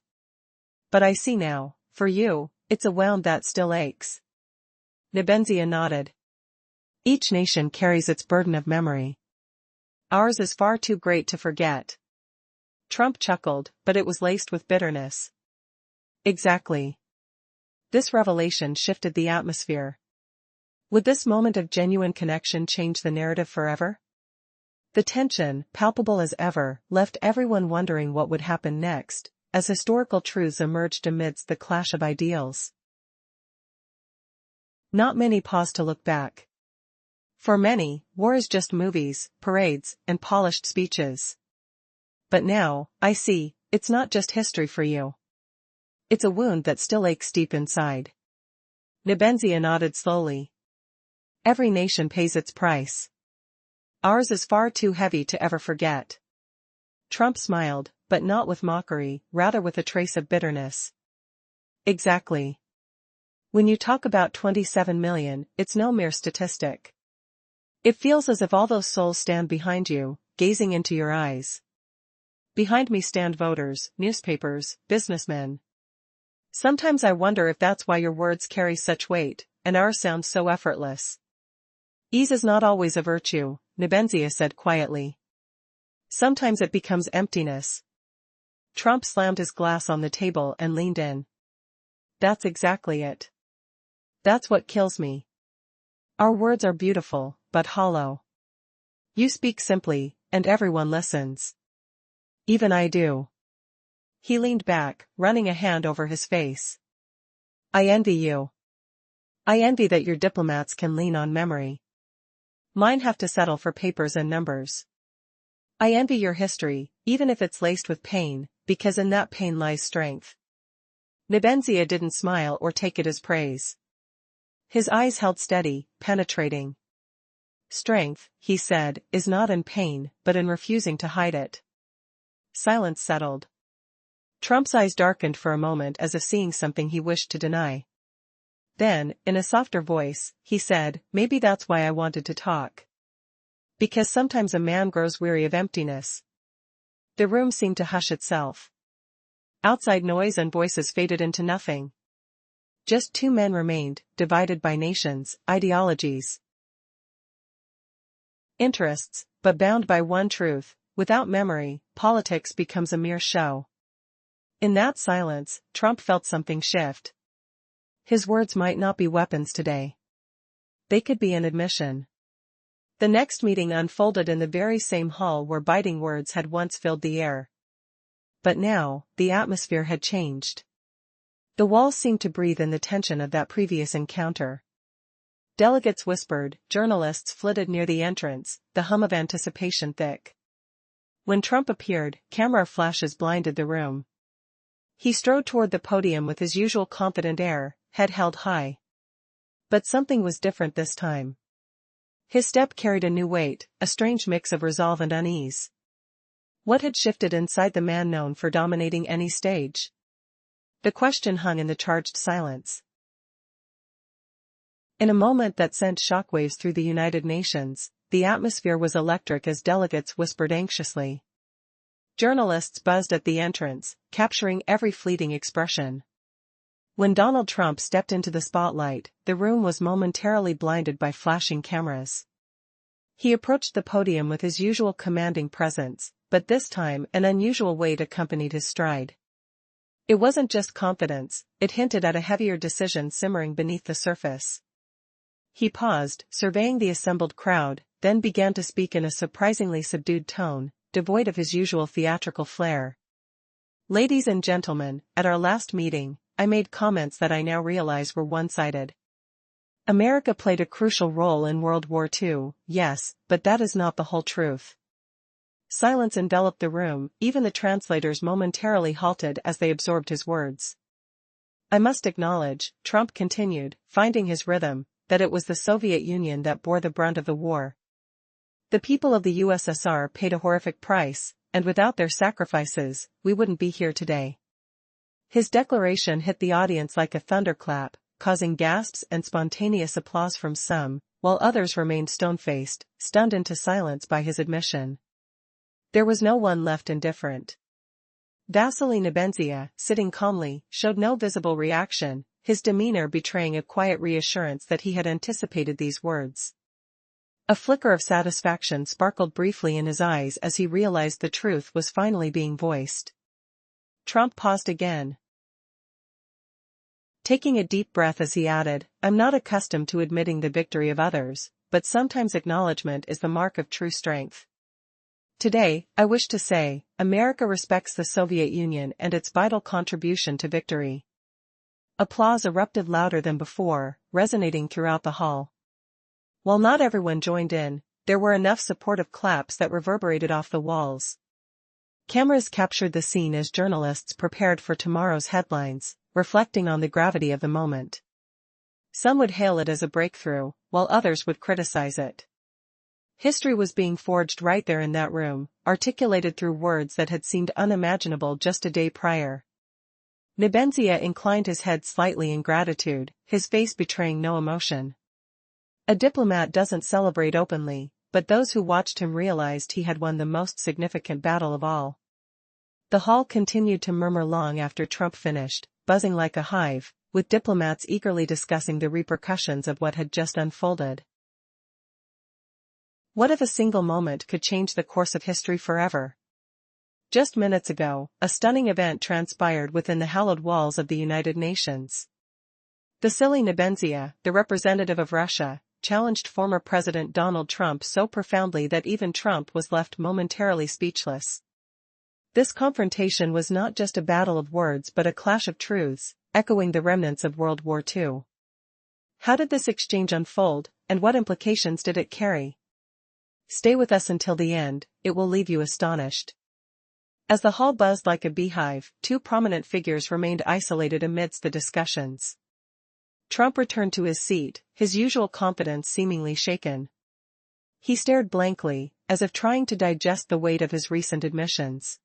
But I see now, for you, it's a wound that still aches." Nebenzia nodded. "Each nation carries its burden of memory. Ours is far too great to forget." Trump chuckled, but it was laced with bitterness. Exactly. This revelation shifted the atmosphere. Would this moment of genuine connection change the narrative forever? The tension, palpable as ever, left everyone wondering what would happen next, as historical truths emerged amidst the clash of ideals. Not many paused to look back. For many, war is just movies, parades, and polished speeches. But now, I see, it's not just history for you. It's a wound that still aches deep inside. Nebenzia nodded slowly. Every nation pays its price. Ours is far too heavy to ever forget. Trump smiled, but not with mockery, rather with a trace of bitterness. Exactly. When you talk about 27 million, it's no mere statistic. It feels as if all those souls stand behind you, gazing into your eyes. Behind me stand voters, newspapers, businessmen. Sometimes I wonder if that's why your words carry such weight, and ours sound so effortless. Ease is not always a virtue, Nebenzia said quietly. Sometimes it becomes emptiness. Trump slammed his glass on the table and leaned in. That's exactly it. That's what kills me. Our words are beautiful, but hollow. You speak simply, and everyone listens. Even I do. He leaned back, running a hand over his face. I envy you. I envy that your diplomats can lean on memory. Mine have to settle for papers and numbers. I envy your history, even if it's laced with pain, because in that pain lies strength. Nebenzia didn't smile or take it as praise. His eyes held steady, penetrating. Strength, he said, is not in pain, but in refusing to hide it. Silence settled. Trump's eyes darkened for a moment as if seeing something he wished to deny. Then, in a softer voice, he said, maybe that's why I wanted to talk. Because sometimes a man grows weary of emptiness. The room seemed to hush itself. Outside noise and voices faded into nothing. Just two men remained, divided by nations, ideologies, interests, but bound by one truth: without memory, politics becomes a mere show. In that silence, Trump felt something shift. His words might not be weapons today. They could be an admission. The next meeting unfolded in the very same hall where biting words had once filled the air. But now, the atmosphere had changed. The walls seemed to breathe in the tension of that previous encounter. Delegates whispered, journalists flitted near the entrance, the hum of anticipation thick. When Trump appeared, camera flashes blinded the room. He strode toward the podium with his usual confident air, head held high. But something was different this time. His step carried a new weight, a strange mix of resolve and unease. What had shifted inside the man known for dominating any stage? The question hung in the charged silence. In a moment that sent shockwaves through the United Nations, the atmosphere was electric as delegates whispered anxiously. Journalists buzzed at the entrance, capturing every fleeting expression. When Donald Trump stepped into the spotlight, the room was momentarily blinded by flashing cameras. He approached the podium with his usual commanding presence, but this time an unusual weight accompanied his stride. It wasn't just confidence, it hinted at a heavier decision simmering beneath the surface. He paused, surveying the assembled crowd, then began to speak in a surprisingly subdued tone, devoid of his usual theatrical flair. Ladies and gentlemen, at our last meeting, I made comments that I now realize were one-sided. America played a crucial role in World War II, yes, but that is not the whole truth. Silence enveloped the room, even the translators momentarily halted as they absorbed his words. I must acknowledge, Trump continued, finding his rhythm, that it was the Soviet Union that bore the brunt of the war. The people of the USSR paid a horrific price, and without their sacrifices, we wouldn't be here today. His declaration hit the audience like a thunderclap, causing gasps and spontaneous applause from some, while others remained stone-faced, stunned into silence by his admission. There was no one left indifferent. Vasily Nebenzia, sitting calmly, showed no visible reaction, his demeanor betraying a quiet reassurance that he had anticipated these words. A flicker of satisfaction sparkled briefly in his eyes as he realized the truth was finally being voiced. Trump paused again, taking a deep breath as he added, I'm not accustomed to admitting the victory of others, but sometimes acknowledgement is the mark of true strength. Today, I wish to say, America respects the Soviet Union and its vital contribution to victory. Applause erupted louder than before, resonating throughout the hall. While not everyone joined in, there were enough supportive claps that reverberated off the walls. Cameras captured the scene as journalists prepared for tomorrow's headlines, reflecting on the gravity of the moment. Some would hail it as a breakthrough, while others would criticize it. History was being forged right there in that room, articulated through words that had seemed unimaginable just a day prior. Nebenzia inclined his head slightly in gratitude, his face betraying no emotion. A diplomat doesn't celebrate openly, but those who watched him realized he had won the most significant battle of all. The hall continued to murmur long after Trump finished, buzzing like a hive, with diplomats eagerly discussing the repercussions of what had just unfolded. What if a single moment could change the course of history forever? Just minutes ago, a stunning event transpired within the hallowed walls of the United Nations. Vasily Nebenzia, the representative of Russia, challenged former President Donald Trump so profoundly that even Trump was left momentarily speechless. This confrontation was not just a battle of words but a clash of truths, echoing the remnants of World War II. How did this exchange unfold, and what implications did it carry? Stay with us until the end, it will leave you astonished. As the hall buzzed like a beehive, two prominent figures remained isolated amidst the discussions. Trump returned to his seat, his usual confidence seemingly shaken. He stared blankly, as if trying to digest the weight of his recent admissions.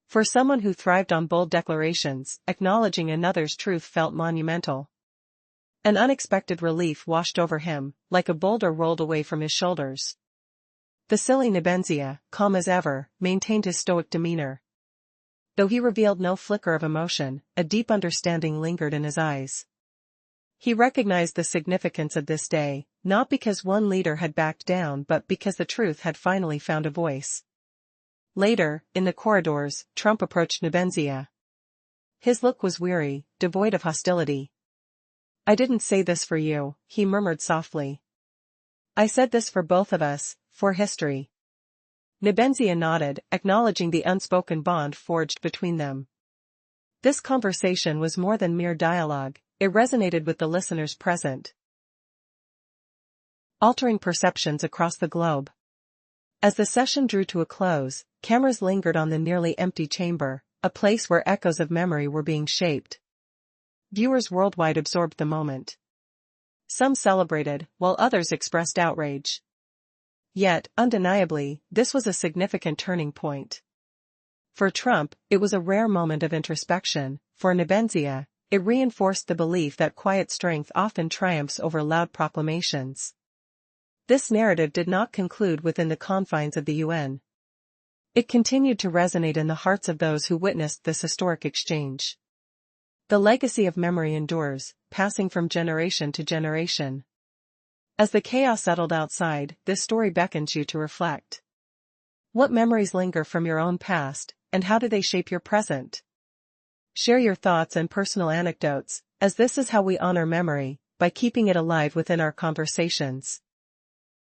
For someone who thrived on bold declarations, acknowledging another's truth felt monumental. An unexpected relief washed over him, like a boulder rolled away from his shoulders. Vasily Nebenzia, calm as ever, maintained his stoic demeanor. Though he revealed no flicker of emotion, a deep understanding lingered in his eyes. He recognized the significance of this day, not because one leader had backed down but because the truth had finally found a voice. Later, in the corridors, Trump approached Nebenzia. His look was weary, devoid of hostility. "I didn't say this for you," he murmured softly. "I said this for both of us, for history." Nebenzia nodded, acknowledging the unspoken bond forged between them. This conversation was more than mere dialogue, it resonated with the listeners present, altering perceptions across the globe. As the session drew to a close, cameras lingered on the nearly empty chamber, a place where echoes of memory were being shaped. Viewers worldwide absorbed the moment. Some celebrated, while others expressed outrage. Yet, undeniably, this was a significant turning point. For Trump, it was a rare moment of introspection. For Nebenzia, it reinforced the belief that quiet strength often triumphs over loud proclamations. This narrative did not conclude within the confines of the UN. It continued to resonate in the hearts of those who witnessed this historic exchange. The legacy of memory endures, passing from generation to generation. As the chaos settled outside, this story beckons you to reflect. What memories linger from your own past, and how do they shape your present? Share your thoughts and personal anecdotes, as this is how we honor memory, by keeping it alive within our conversations.